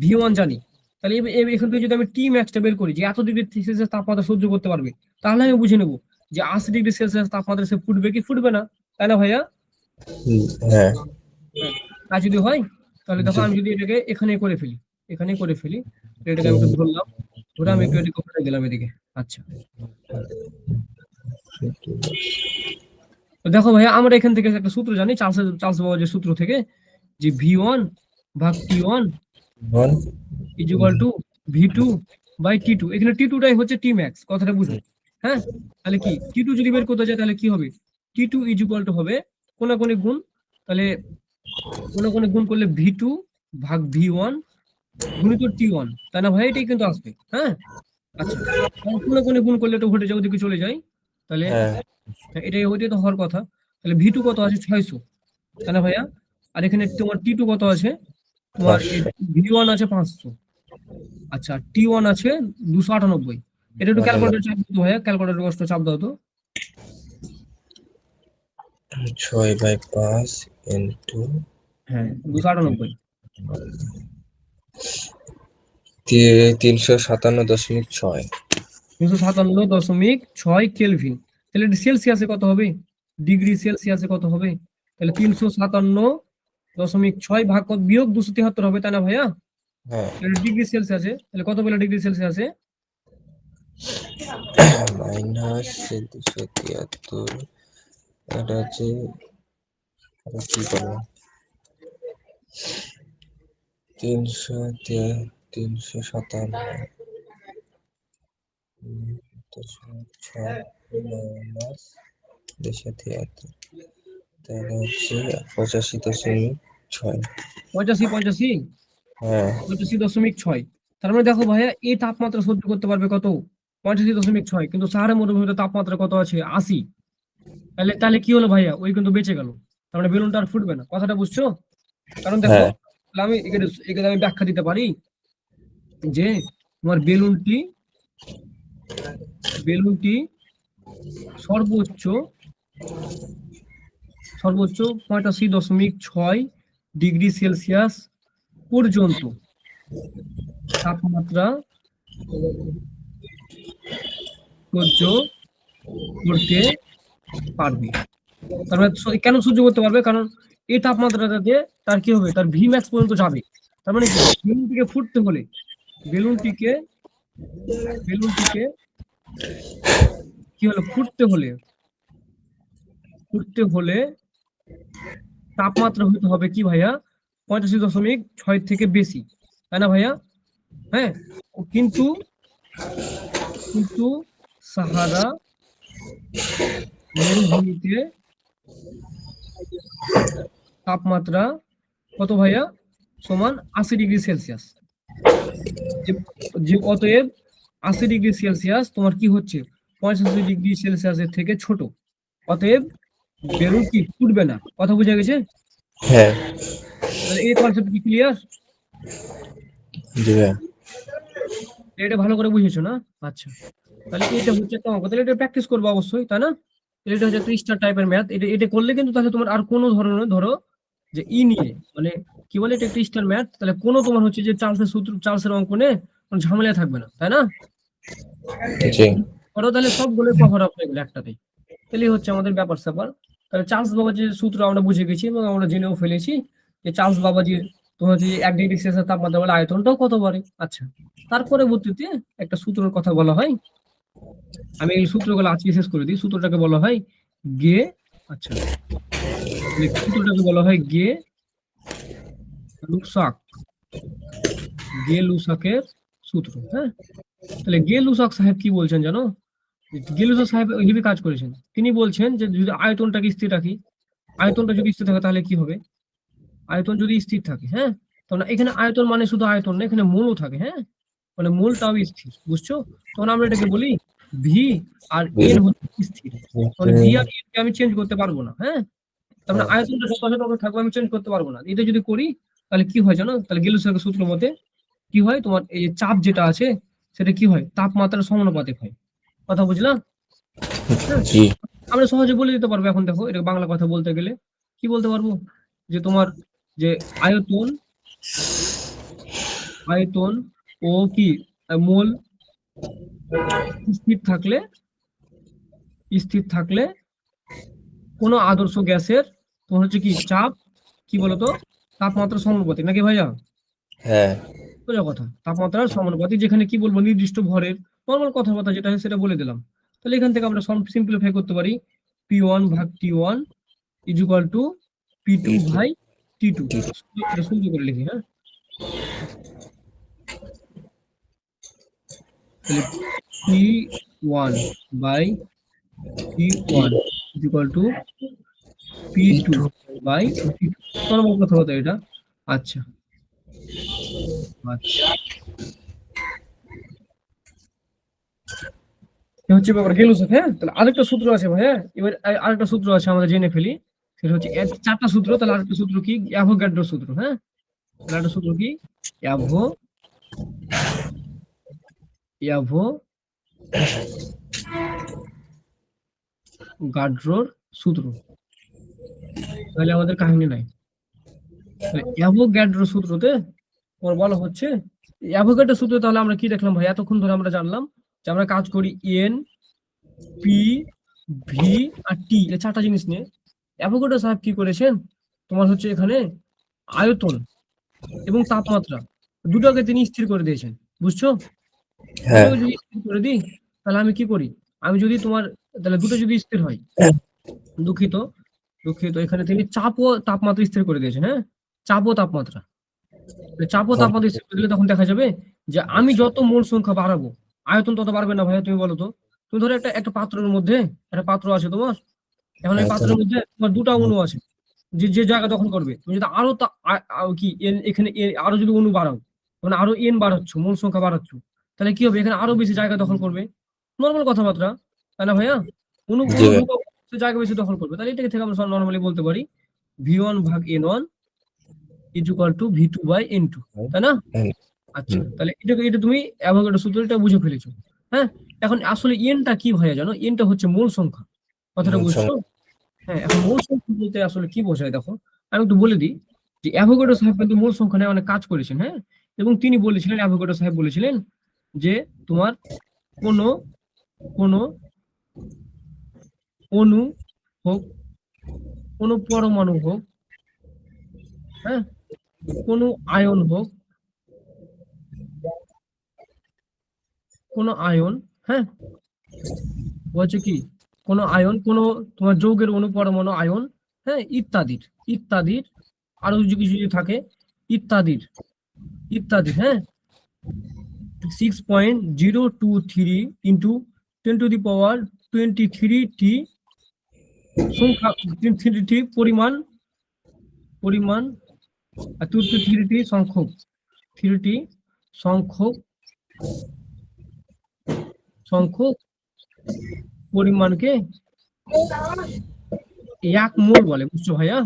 V1 জানি, তাহলে এখান থেকে যদি আমি টি ম্যাক্সটা বের করি যে এত ডিগ্রি সেলসিয়াস তাপমাত্রা সহ্য করতে পারবে, তাহলে আমি বুঝে নেবো যে 80 ডিগ্রি সেলসিয়াস তাপমাত্রা সে ফুটবে কি ফুটবে না, তাই না ভাইয়া? হ্যাঁ, আর যদি হয় তাহলে দেখো আমি যদি এটাকে এখানে করে ফেলি, এটাকে আমি একটু ধরলাম, ধরে আমি একটু এটাকে উল্টে দিলাম এদিকে। আচ্ছা, তো দেখো ভাইয়া, আমরা এখান থেকে একটা সূত্র জানি, চার্লস বাবাজের সূত্র থেকে, যে V1 ভাগ T1 is equal two V2 by T2। এখানে T2টাই হচ্ছে T ম্যাক্স, কথাটা বুঝো। হ্যাঁ, তাহলে কি T2 যদি বের করতে যায় তাহলে কি হবে, T2 ইজ ইকুয়াল টু হবে কোনাকুনি গুণ, তাহলে কোনাকুনি গুণ করলে V2 ভাগ V1 গুণিত T1, তাই না ভাই? এটাই কিন্তু আসবে। হ্যাঁ, আচ্ছা, কোনাকুনি গুণ করলে তো ঘটে যাও দিকে চলে যায়, তাহলে ওইটাই তো হওয়ার কথা। তাহলে V2 কত আছে 600, তাই না ভাইয়া? আর এখানে তোমার T2 কত আছে, তোমার V1 আছে 500, আচ্ছা T1 আছে 298। এটা একটু ক্যালকুলেটর চাপ দাও ভাইয়া, ক্যালকুলেটর কষ্ট চাপ দাও তো। 6/5 ইন্টু, হ্যাঁ 298, 357.6। 357.6 কেলভিন। তাহলে এটা সেলসিয়াসে কত হবে, ডিগ্রি সেলসিয়াসে কত হবে, তাহলে 357.6 ভাগ বিয়োগ 273 হবে, তাই না ভাইয়া? হ্যাঁ, ডিগ্রি সেলসিয়াসে তাহলে কত পেলে ডিগ্রি সেলসিয়াসে, মাইনাস 273, এটা হচ্ছে কি করবো, 357 মাইনাস 273, তাহলে হচ্ছে 85.6। 85 হ্যাঁ, 85.6। তার মানে দেখো ভাইয়া, এই তাপমাত্রা সহ্য করতে পারবে কত, 85.6, কিন্তু সাহারা মরুভূমিতে তাপমাত্রা কত আছে 80। তাহলে কি হলো ভাইয়া, ওই কিন্তু বেঁচে গেল, তার মানে বেলুনটা আর ফুটবে না। কথাটা বুঝছো? কারণ দেখো, তাহলে আমি এখানে আমি ব্যাখ্যা দিতে পারি যে তোমার বেলুনটি সর্বোচ্চ 85.6 ডিগ্রি সেলসিয়াস পর্যন্ত তাপমাত্রা সহ্য করতে পারবে। তার মানে কেন সহ্য করতে পারবে, কারণ এই তাপমাত্রাটাতে তার কি হবে, তার ভি ম্যাক্স পর্যন্ত যাবে। তার মানে কি, বেলুনটিকে ফুটতে হলে কি হলো, ফুটতে হলে তাপমাত্রা হতে হবে কি ভাইয়া, 85.6 থেকে বেশি, তাই না ভাইয়া? হ্যাঁ, কিন্তু সাহারা মরুভূমিতে তাপমাত্রা কত ভাইয়া, সমান 80 ডিগ্রি সেলসিয়াস। যে অতএব 80 ডিগ্রি সেলসিয়াস তোমার কি হচ্ছে, 85 ডিগ্রি সেলসিয়াসের থেকে ছোট, অতএব বেলুনটি ফুটবে না। কথা বোঝা গেছে? হ্যাঁ। তাহলে এই কনসেপ্ট কি ক্লিয়ার? জি ভাইয়া। এটা ভালো করে বুঝেছো না? আচ্ছা, তাহলে এটা হচ্ছে একটা অঙ্ক, তাহলে এটা প্র্যাকটিস করবো অবশ্যই, তাই না? তাহলে এটা হচ্ছে একটা স্টার টাইপের ম্যাথ। এটা এটা করলে কিন্তু তাহলে তোমার আর কোনো ধরনের ধরো যে নিয়ে মানে কি বলে, এটা একটা স্টার ম্যাথ, তাহলে কোনো তোমার হচ্ছে যে চার্লসের সূত্র, চার্লসের অঙ্ক নিয়ে কোনো ঝামেলা থাকবে না, তাই না? জি। ধরো তাহলে সবগুলো কভার আপ হয়ে গেলো একটাতেই। তাহলে হচ্ছে আমাদের ব্যাপার স্যাপার। তাহলে চার্লস বাবাজির সূত্র আমরা বুঝে গেছি এবং আমরা জেনেও ফেলেছি যে চার্লস বাবাজির তোমার হচ্ছে যে 1 ডিগ্রি সেলসিয়াস তাপমাত্রা বলে আয়তনটাও কত বারে। আচ্ছা, তার পরবর্তীতে একটা সূত্রের কথা বলা হয়, আমি এই সূত্রগুলো আজকে শেষ করে দিই। সূত্রটাকে বলা হয় গে, আচ্ছা, তাহলে সূত্রটাকে বলা হয় গে লুসাক, গে লুসাকের সূত্র। হ্যাঁ, তাহলে গে লুসাক সাহেব কি বলছেন জানো? গে লুসাক সাহেব হেভি কাজ করেছেন। তিনি বলছেন যে যদি আয়তনটাকে স্থির রাখি, আয়তনটা যদি স্থির থাকে তাহলে কি হবে? আয়তন যদি স্থির থাকে, হ্যাঁ, তখন এখানে আয়তন মানে শুধু আয়তন না, এখানে মোলও থাকে, হ্যাঁ, মানে মোলটাও স্থির, বুঝছো? তখন আমরা এটাকে বলি ভি আর এন হচ্ছে স্থির, মানে ভি আর এন কে আমি চেঞ্জ করতে পারবো না, হ্যাঁ, তার মানে আয়তনটা যথাযথ থাকবে, আমি চেঞ্জ করতে পারবো না। এটা যদি করি তাহলে কি হয় জানো? তাহলে গেলুসের সূত্র মতে কি হয়, তোমার এই যে চাপ যেটা আছে সেটা কি হয়, তাপমাত্রার সমানুপাতিক হয়। কথা বুঝলাম? হ্যাঁ, জি। আমরা সহজে বলে দিতে পারবো। এখন দেখো, এটা বাংলা কথা বলতে গেলে কি বলতে পারবো, যে তোমার যে আয়তন, আয়তন ও কি মোল স্থির থাকলে, স্থির থাকলে কোনো আদর্শ গ্যাসের তোমার হচ্ছে কি চাপ, কি বলতো, তাপমাত্রা সমানুপাতিক, নাকি ভাইয়া? হ্যাঁ। সোজা কথা, তাপমাত্রার সমানুপাতিক, যেখানে কি বলবো নির্দিষ্ট ভরের নর্মাল কথাবার্তা যেটা হয় সেটা বলে দিলাম। তাহলে এখান থেকে আমরা সিম্পলিফাই করতে পারি, P1 ভাগ T1 is equal to P2 ভাই T2। এটা সুন্দর করে লিখি, হ্যাঁ, তাহলে P1 by T1 is equal to P2 বাই T2, নর্মাল কথাবার্তা এটা। আচ্ছা, আচ্ছা, এ হচ্ছে ব্যাপার গেল স্যার। হ্যাঁ, তাহলে আরেকটা সূত্র আছে ভাইয়া, এবার আরেকটা সূত্র আছে আমাদের জেনে ফেলি। সেটা হচ্ছে চারটা সূত্র, তাহলে আরেকটা সূত্র কি, অ্যাভোগাড্রো সূত্র। হ্যাঁ, তাহলে আরেকটা সূত্র কি, অ্যাভোগাড্রোর সূত্র। তাহলে আমাদের কাহিনী নাই। তাহলে অ্যাভোগাড্রো সূত্রতে তোমার বলা হচ্ছে অ্যাভোগাড্রো সূত্র। তাহলে আমরা কি দেখলাম ভাই, এতক্ষণ ধরে আমরা জানলাম যে আমরা কাজ করি এন, পি, ভি আর টি, এই চারটা জিনিস নিয়ে। অ্যাভোগাড্রো সাহেব কি করেছেন, তোমার হচ্ছে এখানে আয়তন এবং তাপমাত্রা দুটোকে তিনি স্থির করে দিয়েছেন, বুঝছো? হ্যাঁ। দুটোকে যদি স্থির করে দিই তাহলে আমি কি করি, আমি যদি তোমার, তাহলে দুটো যদি স্থির হয়, দুঃখিত, দুঃখিত, এখানে তিনি চাপ ও তাপমাত্রা স্থির করে দিয়েছেন। হ্যাঁ, চাপ ও তাপমাত্রা, চাপ ও তাপমাত্রা স্থির করে দিলে তখন দেখা যাবে যে আমি যত মোল সংখ্যা বাড়াবো আয়তন তত বাড়বে না ভাইয়া? তুমি বলো তো। তুমি ধরো একটা একটা পাত্রের মধ্যে, একটা পাত্র আছে তোমার, এখন এই পাত্রের মধ্যে তোমার দুটা অণু আছে, যে যে জায়গা দখল করবে। তুমি যদি আরো কি এখানে আরো যদি অণু বাড়াও, মানে আরো এন বাড়াচ্ছ, মোল সংখ্যা বাড়াচ্ছ, তাহলে কি হবে, এখানে আরো বেশি জায়গা দখল করবে। নর্মাল কথাবার্তা, তাই না ভাইয়া? অণু জি অণু ভাই। ঢুকাও, জায়গা বেশি দখল করবে। তাহলে এটাকে থেকে আমরা নর্মালি বলতে পারি V1 ভাগ N1 is equal two V2 by N2, তাই না? আচ্ছা, তাহলে এটা তুমি অ্যাভোগাড্রো সূত্রটা বুঝে ফেলেছো। হ্যাঁ, এখন আসলে এনটা কি ভাইয়া জানো? এনটা হচ্ছে মোল সংখ্যা, কথাটা বুঝছো? হ্যাঁ, এখন মোল সংখ্যা বলতে আসলে কি বোঝায় দেখো, আমি একটু বলে দিই যে অ্যাভোগাড্রো সাহেব কিন্তু মোল সংখ্যা নিয়ে অনেক কাজ করেছেন। হ্যাঁ, এবং তিনি বলেছিলেন, অ্যাভোগাড্রো সাহেব বলেছিলেন যে তোমার কোনো কোনো অণু হোক, কোনো পরমাণু হোক, হ্যাঁ, কোনো আয়ন হোক, কোনো আয়ন, হ্যাঁ, বলছে কি, কোনো আয়ন, কোনো তোমার যৌগের অণু, পরমাণু, আয়ন, হ্যাঁ, ইত্যাদির, ইত্যাদির আরো কিছু কিছু যদি থাকে, ইত্যাদির, ইত্যাদির, হ্যাঁ, 6.023 ইন্টু 10⁻23T সংখ্যা, 3T পরিমাণ, পরিমাণ, আর 2 3T সংখ্যক, 3T সংখ্যক, সংখ্যক পরিমাণকে 1 মোল বলে, বুঝছো ভাইয়া?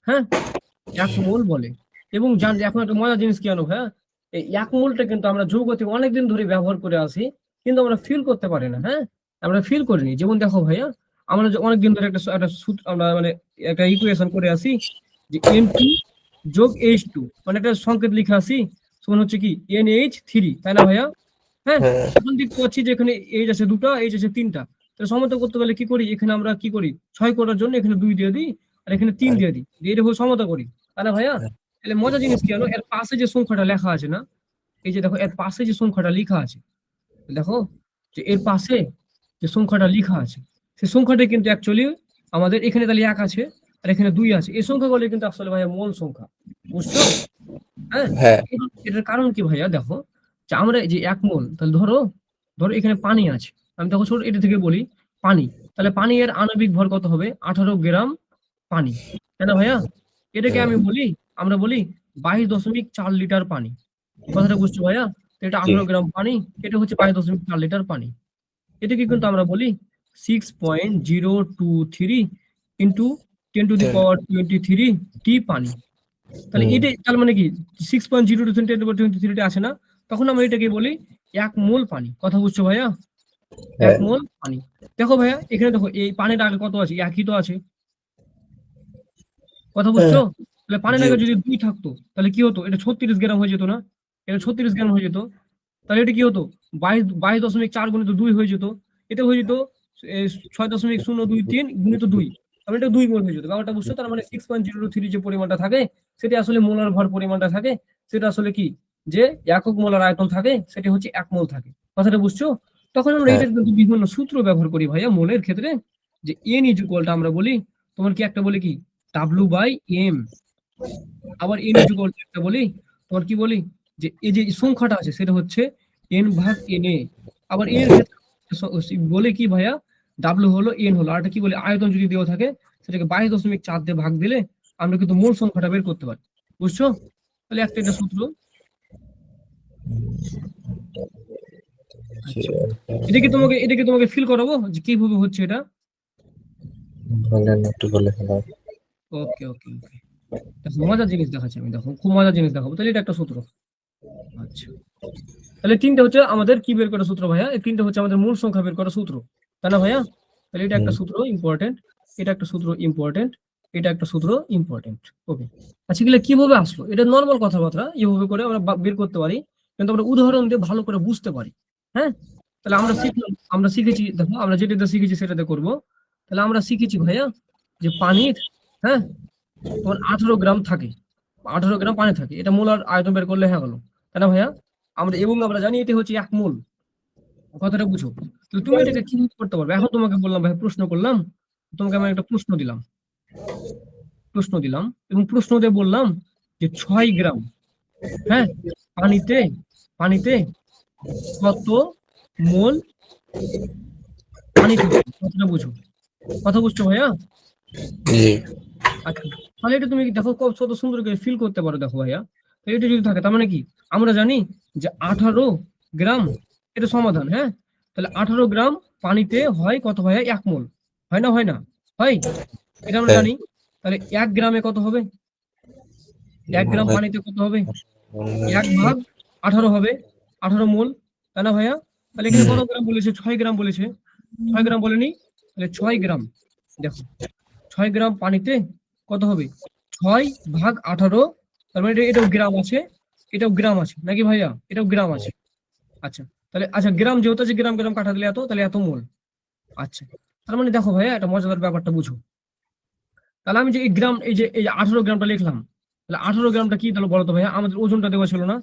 হ্যাঁ, এক মোল বলে। এবং এখন একটা মজার জিনিস কি জানো ভাইয়া, এই এক মোলটা কিন্তু আমরা যৌগতে অনেকদিন ধরে ব্যবহার করে আসি, কিন্তু আমরা ফিল করতে পারি না। হ্যাঁ, আমরা ফিল করিনি। যেমন দেখো ভাইয়া, আমরা যে অনেকদিন ধরে একটা সূত্র আমরা মানে একটা ইকুয়েশন করে আসি যে N2 যোগ H2, মানে একটা সংকেত লিখে আসি, সমান হচ্ছে কি NH3, তাই না ভাইয়া? হ্যাঁ, হ্যাঁ এখন দেখতে পাচ্ছি যে এখানে এইচ আছে দুটো, এইচ আছে তিনটা। তাহলে সমতা করতে গেলে কি করি, এখানে আমরা কি করি, 6 করার জন্য এখানে 2 দিয়ে দিই, আর এখানে 3 দিয়ে দিই, দিয়ে এটা হলো সমতা করি, তাই না ভাইয়া? তাহলে মজা জিনিস কি জানো, এর পাশে যে সংখ্যাটা লেখা আছে না, এই যে দেখো এর পাশে যে সংখ্যাটা লেখা আছে, দেখো যে এর পাশে যে সংখ্যাটা লেখা আছে, সেই সংখ্যাটা কিন্তু অ্যাকচুয়ালি আমাদের এখানে তাহলে 1 আছে আর এখানে 2 আছে। এই সংখ্যাগুলো কিন্তু আসলে ভাইয়া মোল সংখ্যা, বুঝছো? হ্যাঁ, হ্যাঁ এটার কারণ কি ভাইয়া, দেখো যে আমরা এই যে 1 মোল, তাহলে ধরো ধরো এখানে পানি আছে, আমি দেখো ছোট এটা থেকে বলি পানি, তাহলে পানি এর আণবিক ভর কত হবে, 18 গ্রাম পানি, তাই না ভাইয়া? এটাকে আমি বলি, আমরা বলি 22.4 লিটার পানি। কথাটা বুঝছো ভাইয়া? তো এটা জি 18 গ্রাম পানি, এটা হচ্ছে 22.4 লিটার পানি। এটাকে কিন্তু আমরা বলি 6.023 ইন্টু 10⁻23 টি পানি। তাহলে এটা তার মানে কি 6.023 আছে না, তখন আমরা এটাকে বলি 1 মোল পানি। কথা বুঝছো ভাইয়া? 1 হ্যাঁ মোল পানি। দেখো ভাইয়া এখানে দেখো এই পানির আগে কত আছে, একই তো আছে। কথা বুঝছো? তাহলে পানির জি আগে যদি 2 থাকতো তাহলে কি হতো, এটা 36 গ্রাম হয়ে যেত না? এটা 36 গ্রাম হয়ে যেত। তাহলে এটা কি হতো, 22.4 গুণিত 2 হয়ে যেত। এটা হয়ে যেত 6.023 গুণিত 2, তাহলে এটা 2 মোল হয়ে যেত। ব্যাপারটা বুঝছো? তার মানে 6.023 যে পরিমাণটা থাকে, সেটা আসলে মোলার ভর পরিমাণটা থাকে, সেটা আসলে কি, যে একক মোলার আয়তন থাকে সেটা হচ্ছে 1 মোল থাকে। কথাটা বুঝছো? তখন আমরা হ্যাঁ এটার কিন্তু বিভিন্ন সূত্র ব্যবহার করি ভাইয়া মোলের ক্ষেত্রে, যে N ইজ ইকুয়াল টু আমরা বলি, তোমার কি একটা বলি কি W/M, আবার N ইজ ইকুয়াল টু একটা বলি, তোমার কি বলি, যে এই যে সংখ্যাটা আছে সেটা হচ্ছে N/Na। আবার এর ক্ষেত্রে বলে কি ভাইয়া, W হলো N হলো, আর একটা কি বলে, আয়তন যদি দেওয়া থাকে সেটাকে 22.4 দিয়ে ভাগ দিলে আমরা কিন্তু মোল সংখ্যাটা বের করতে পারি। বুঝছো? তাহলে একটা এটা সূত্র। আচ্ছা, এটা কি তোমাকে ফিল করাবো যে কিভাবে হচ্ছে এটা? বলেন একটু বলে ফেলাও। ওকে ওকে ওকে, দেখো মজার জিনিস দেখাচ্ছি আমি, দেখো খুব মজার জিনিস দেখাবো। তাহলে এটা একটা সূত্র। আচ্ছা, তাহলে তিনটা হচ্ছে আমাদের কি বের করার সূত্র ভাইয়া, এই তিনটা হচ্ছে আমাদের মূল সংখ্যা বের করার সূত্র, তাই না ভাইয়া? তাহলে এটা একটা সূত্র ইম্পর্টেন্ট, এটা একটা সূত্র ইম্পর্টেন্ট, এটা একটা সূত্র ইম্পর্টেন্ট। ওকে, আচ্ছা এগুলো কিভাবে আসলো, এটা নর্মাল কথাবার্তা, এইভাবে করে আমরা বের করতে পারি, কিন্তু আমরা উদাহরণ দিয়ে ভালো করে বুঝতে পারি। হ্যাঁ, তাহলে আমরা শিখলাম, আমরা শিখেছি, দেখো আমরা যেটাতে শিখেছি সেটাতে করব। তাহলে আমরা শিখেছি ভাইয়া যে পানির, হ্যাঁ, তোমার 18 গ্রাম থাকে, 18 গ্রাম পানি থাকে, এটা মোলার আয়তন বের করলে হয়ে গেল, তাই না ভাইয়া? আমরা জানি এটা হচ্ছে 1 মোল। কথাটা বুঝো? তো তুমি এটাকে কি করতে পারবে, এখন তোমাকে বললাম ভাই, প্রশ্ন করলাম, তোমাকে আমি একটা প্রশ্ন দিলাম এবং প্রশ্ন দিয়ে বললাম যে 6 গ্রাম, হ্যাঁ, পানিতে পানিতে কত মোল পানি থাকে। কথাটা বুঝো? কথা বুঝছো ভাইয়া? জি আচ্ছা, তাহলে এটা তুমি দেখো কত সুন্দর করে ফিল করতে পারো, দেখো ভাইয়া। তো এটা যদি থাকে তার মানে কি, আমরা জানি যে 18 গ্রাম, এটা সমাধান। হ্যাঁ, তাহলে 18 গ্রাম পানিতে হয় কত ভাইয়া, 1 মোল, হয় না হয় না, হয়, এটা আমরা হ্যাঁ জানি। তাহলে 1 গ্রামে কত হবে, 1 গ্রাম পানিতে কত হবে, 1/18 হবে, 18 মোল, তাই না ভাইয়া? তাহলে এখানে কত গ্রাম বলেছে, 6 গ্রাম বলেছে, 6 গ্রাম বলেনি? তাহলে 6 গ্রাম, দেখো 6 গ্রাম পানিতে কত হবে, 6/18, তার মানে এটাও গ্রাম আছে, এটাও গ্রাম আছে নাকি ভাইয়া, এটাও গ্রাম আছে। আচ্ছা, তাহলে আচ্ছা গ্রাম যেহেতু আছে, গ্রাম গ্রাম কাটা দিলে এত, তাহলে এত মোল। আচ্ছা, তার মানে দেখো ভাইয়া এটা মজাদার ব্যাপারটা বুঝো। তাহলে আমি যে এই গ্রাম, এই যে 18 গ্রামটা লিখলাম, তাহলে 18 গ্রামটা কি, তাহলে বলো তো ভাইয়া, আমাদের ওজনটা দেওয়া ছিল না,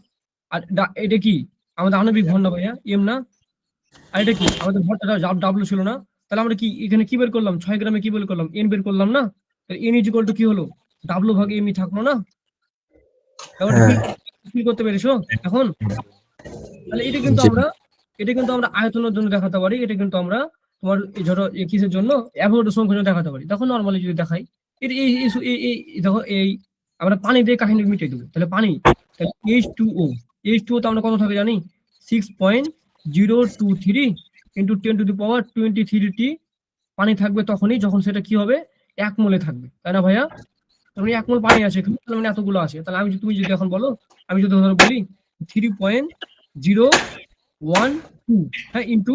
আর এটা কি আমাদের আণবিক ভর না ভাইয়া, এম না? আর এটা কি আমাদের ভরটা ডাব্লু ছিল না? তাহলে আমরা কি এখানে কি বের করলাম, 6 গ্রামে কি বের করলাম, এন বের করলাম না? তাহলে এন ইজ ইকুয়াল টু কি হলো, W/M থাকলো না? ব্যাপারটা হ্যাঁ ফিল করতে পেরেছো এখন? তাহলে জি এটা কিন্তু আমরা আয়তনের জন্য দেখাতে পারি, এটা কিন্তু আমরা তোমার এই ধরো কিসের জন্য, অ্যাভোগাড্রো সংখ্যার জন্য দেখাতে পারি। দেখো নর্মালি যদি দেখাই, এটা দেখো এই আমরা পানি দিয়ে কাহিনী মিটিয়ে দেবো। তাহলে পানি, তাহলে H2O তো আমরা কত থাকে জানি, 6.023 ইন্টু 10⁻23 টি পানি থাকবে তখনই যখন সেটা কি হবে, 1 মোলে থাকবে, তাই না ভাইয়া? তার মানে 1 মোল পানি আছে এখানে, তার মানে এতগুলো আছে। তাহলে তুমি যদি এখন বলো, আমি যদি ধরো বলি 3.012, হ্যাঁ, ইন্টু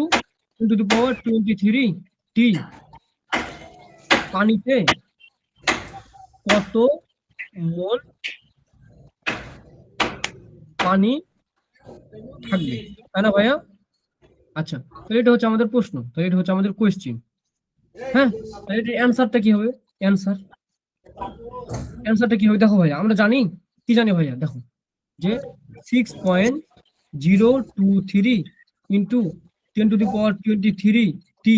10⁻23 টি, পানিতে কত মোল পানি থাকবে, তাই না ভাইয়া? আচ্ছা, তাহলে এটা হচ্ছে আমাদের প্রশ্ন, তাহলে এটা হচ্ছে আমাদের কোয়েশ্চেন। হ্যাঁ, তাহলে এটা অ্যান্সারটা কি হবে? অ্যান্সারটা কি হবে দেখো ভাইয়া, আমরা জানি কি জানি ভাইয়া, দেখো যে 6.023 ইন্টু 10⁻23 টি,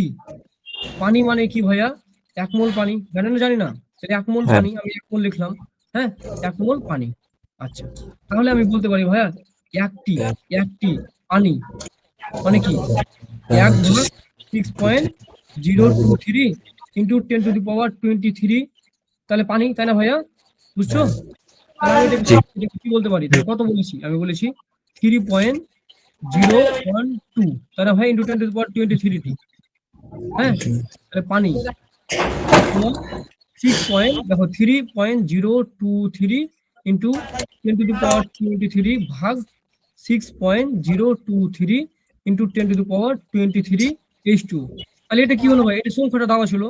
পানি মানে কি ভাইয়া? 1 মোল পানি, জানেন না? জানি না? তাহলে 1 মোল হ্যাঁ পানি, আমি 1 মোল লিখলাম। হ্যাঁ, 1 মোল পানি। আচ্ছা, তাহলে আমি বলতে পারি ভাইয়া একটি পানি মানে কি 1/6.023 ইন্টু 10⁻23, তাহলে পানি, তাই না ভাইয়া? বুঝছো? তাহলে আমি জি এটাকে কি বলতে পারি? তাহলে কত বলেছি? আমি বলেছি 3.012, তাই না ভাই, ইন্টু 10⁻23 টি। হ্যাঁ, তাহলে পানি equal দেখো 3.023 ইন্টু 10⁻23 ভাগ 6.023 ইন্টু 10⁻23 H2। তাহলে এটা কি হলো ভাই? এটা সংখ্যাটা দেওয়া ছিল,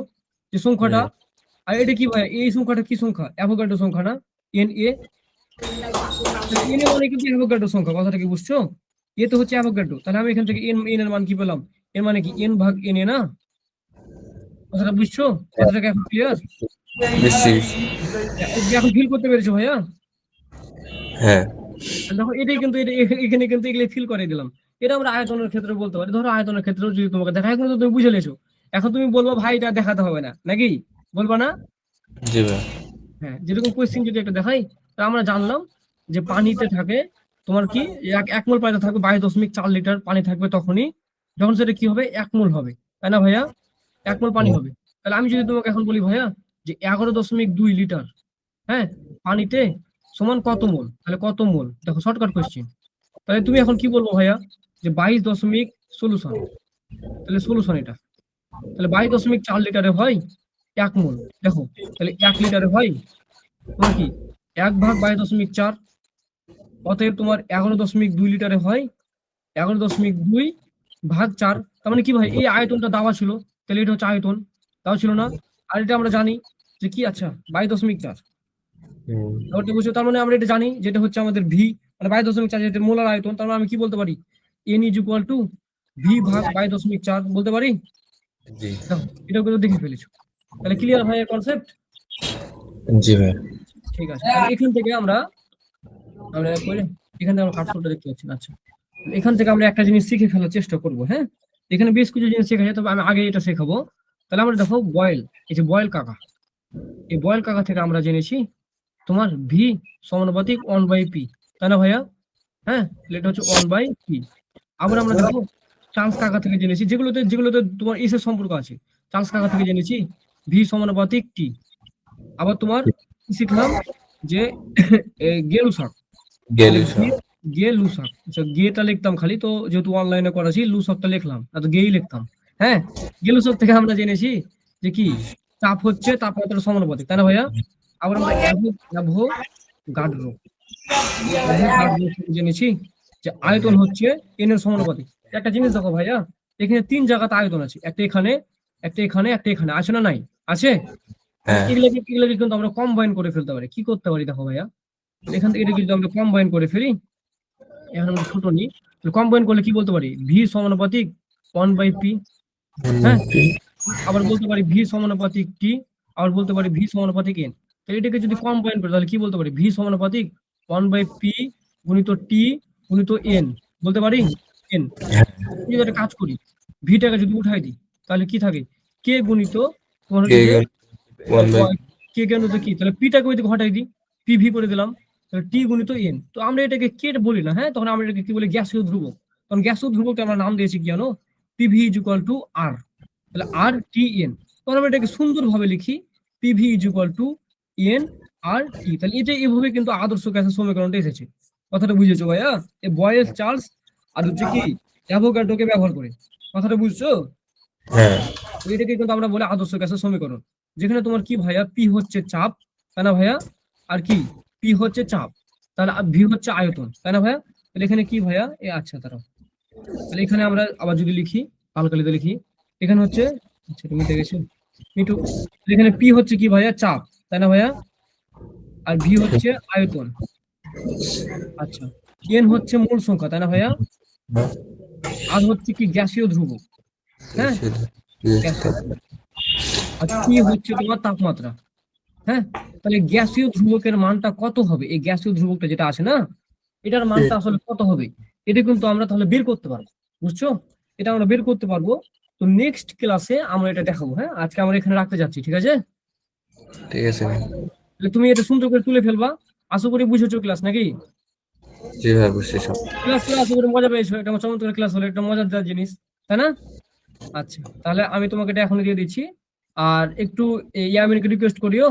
যে সংখ্যাটা। আর এটা কি ভাই? এই সংখ্যাটা কি সংখ্যা? অ্যাভোগাড্রো সংখ্যা না? N A. এন এ মানে কিন্তু অ্যাভোগাড্রো সংখ্যা, কথাটা কি বুঝছো? এ তো হচ্ছে অ্যাভোগাড্রো, তাহলে আমি এখান থেকে এন এর মান কি পেলাম? এর মানে কি এন ভাগ এন এ না? কথাটা বুঝছো? কথাটাকে এখন ক্লিয়ার? বুঝছি। এখন ফিল করতে পেরেছো ভাইয়া? হ্যাঁ দেখো এটাই কিন্তু এখানে কিন্তু এগুলো ফিল করে দিলাম। এটা আমরা আয়তনের ক্ষেত্রে বলতে পারি। ধরো আয়তনের ক্ষেত্রে যদি তোমাকে দেখা, এখন তো তুমি বুঝে লেছো, এখন তুমি বলবো ভাই এটা দেখাতে হবে না, নাকি বলবা না? জি ভাই। হ্যাঁ, যেরকম কোয়েশ্চেন যদি একটা দেখাই, তা আমরা জানলাম যে পানিতে থাকে তোমার কি 1 মোল পানিতে থাকবে 22.4 লিটার পানি থাকবে তখনই যখন সেটা কি হবে 1 মোল হবে, তাই না ভাইয়া? 1 মোল পানি হবে। তাহলে আমি যদি তোমাকে এখন বলি ভাইয়া যে 11.2 লিটার, হ্যাঁ, পানিতে সমান কত মোল, তাহলে কত মোল? দেখো শর্টকাট কোয়েশ্চেন, তাহলে তুমি এখন কি বলবো ভাইয়া? যে 22 সলিউশন, তাহলে সলিউশন এটা, তাহলে 22.4 লিটারে হয় 1 মোল। দেখো তাহলে 1 লিটারে হয় তোমার কি 1 ভাগ 22.4, অতএব তোমার 11.2 লিটারে হয় 11.2 ভাগ 4। তার মানে কি ভাই? এই আয়তনটা দেওয়া ছিল, তাহলে এটা হচ্ছে আয়তন, দেওয়া ছিল না? আর এটা আমরা জানি যে কি, আচ্ছা 22.4, ব্যাপারটা বুঝছো? তার মানে আমরা এটা জানি যেটা হচ্ছে আমাদের ভি, মানে 22.4 যেটা মোলার আয়তন। তার মানে আমি কি বলতে পারি? N is equal two V ভাগ 22.4 বলতে পারি। জি দেখো এটাও কিন্তু দেখে ফেলেছো, তাহলে ক্লিয়ার হয় কনসেপ্ট? জি ভাই। ঠিক আছে, তাহলে এখান থেকে আমরা আমরা করে এখান থেকে আমরা কাটছুটটা দেখতে পাচ্ছি না। আচ্ছা, এখান থেকে আমরা একটা জিনিস শিখে ফেলার চেষ্টা করব। হ্যাঁ, এখানে বেশ কিছু জিনিস শেখা যায়, তবে আমি আগে এটা শেখাবো। তাহলে আমরা দেখো বয়েল, এই যে বয়েল কাকা, এই বয়েল কাকা থেকে আমরা জেনেছি তোমার ভি সমানুপাতিক 1/p, তাই না ভাইয়া? হ্যাঁ, তাহলে এটা হচ্ছে 1/p। আবার আমরা দেখো চার্লস কাকা থেকে জেনেছি, যেগুলোতে তোমার এসের সম্পর্ক আছে, চার্লস কাকা থেকে জেনেছি ভি সমানুপাতিক টি। আবার তোমার কি শিখলাম? যে গেলুসাক, তাহলে গেলুসা। গে লুসাক, আচ্ছা গেটা লিখতাম খালি, তো যেহেতু অনলাইনে করাছি লুসাকটা লিখলাম, তো গেই লিখতাম। হ্যাঁ, গে লুসাক থেকে আমরা জেনেছি যে কি চাপ হচ্ছে তাপমাত্রার সমানুপাতিক, তাই না ভাইয়া? আবার আমরা অ্যাভোগাড্রো থেকে জেনেছি যে আয়তন হচ্ছে এন এর সমানুপাতিক। একটা জিনিস দেখো ভাইয়া, এখানে 3 জায়গাতে আয়তন আছে, একটা এখানে, একটা এখানে, একটা এখানে, আছে না নাই? আছে। হ্যাঁ এগুলোকে কিন্তু আমরা কম্বাইন করে ফেলতে পারি। কি করতে পারি দেখো ভাইয়া, এখান থেকে এটা কিন্তু আমরা কম্বাইন করে ফেলি। এখন আমরা ছোট নিই, কম্বাইন করলে কি বলতে পারি? ভি সমানুপাতিক 1/p। হ্যাঁ, আবার বলতে পারি ভি সমানুপাতিক টি, আবার বলতে পারি ভি সমানুপাতিক এন। তাহলে এটাকে যদি কম্বাইন করি তাহলে কি বলতে পারি? ভি সমানুপাতিক 1/p গুণিত টি গুণিত এন বলতে পারি। এন যদি একটা কাজ করি, ভিটাকে যদি উঠাই দিই তাহলে কি থাকে? কে গুণিত তোমার হচ্ছে যে ওয়ান বাই কে গুণিত কি, তাহলে পিটাকে ওই দিকে হটাই দিই, পি ভি করে দিলাম, তাহলে টি গুণিত এন। তো আমরা এটাকে কে বলি না, হ্যাঁ, তখন আমরা এটাকে কি বলি? গ্যাসীয় ধ্রুবক। তখন গ্যাসীয় ধ্রুবককে আমরা নাম দিয়েছি কি জানো? PV is equal to R, তাহলে আর টি এন। তখন আমরা এটাকে সুন্দরভাবে লিখি PV is equal to n R T. তাহলে এটা এভাবে কিন্তু আদর্শ গ্যাসের সমীকরণটা এসেছে। কথাটা বুঝেছো ভাইয়া? এই বয়েল চার্লস আর হচ্ছে কি অ্যাভোগাড্রোকে ব্যবহার করে, কথাটা বুঝছো? হ্যাঁ তো এটাকে কিন্তু আমরা বলি আদর্শ গ্যাসের সমীকরণ, যেখানে তোমার কি ভাইয়া পি হচ্ছে চাপ, তাই না ভাইয়া? আর কি পি হচ্ছে চাপ, তাহলে ভি হচ্ছে আয়তন, তাই না ভাইয়া? তাহলে এখানে কি ভাইয়া আচ্ছা দাঁড়াও, তাহলে এখানে আমরা আবার যদি লিখি, কালকালিতে লিখি, এখানে হচ্ছে, আচ্ছা তুমি দেখেছো মিটু, এখানে পি হচ্ছে কি ভাইয়া চাপ, তাই না ভাইয়া? আর ভি হচ্ছে আয়তন। আচ্ছা, এন হচ্ছে মূল সংখ্যা, তাই না ভাইয়া? আর হচ্ছে কি গ্যাসীয় ধ্রুবক, হ্যাঁ গ্যাসীয় ধ্রুবক। আর টি হচ্ছে তোমার তাপমাত্রা, হ্যাঁ। তাহলে গ্যাসীয় ধ্রুবকের মানটা কত হবে, এই গ্যাসীয় ধ্রুবকটা যেটা আছে না, এটার মানটা আসলে কত হবে, এটা কিন্তু আমরা তাহলে বের করতে পারবো, বুঝছো? এটা আমরা বের করতে পারবো। তো নেক্সট ক্লাসে আমরা এটা দেখাবো, হ্যাঁ। আজকে আমরা এখানে রাখতে যাচ্ছি, ঠিক আছে? ঠিক আছে ভাই। তাহলে তুমি এটা সুন্দর করে তুলে ফেলবা, আশা করি বুঝেছো ক্লাস নাকি? জি ভাই, বুঝছি সব। ক্লাস করে আশা করি মজা পেয়েছো, এটা আমার চমৎকার ক্লাস হলো, একটা মজাদার জিনিস, তাই না? আচ্ছা, তাহলে আমি তোমাকে এটা এখনই দিয়ে দিচ্ছি। আর একটু ইয়ামিনকে রিকোয়েস্ট করিও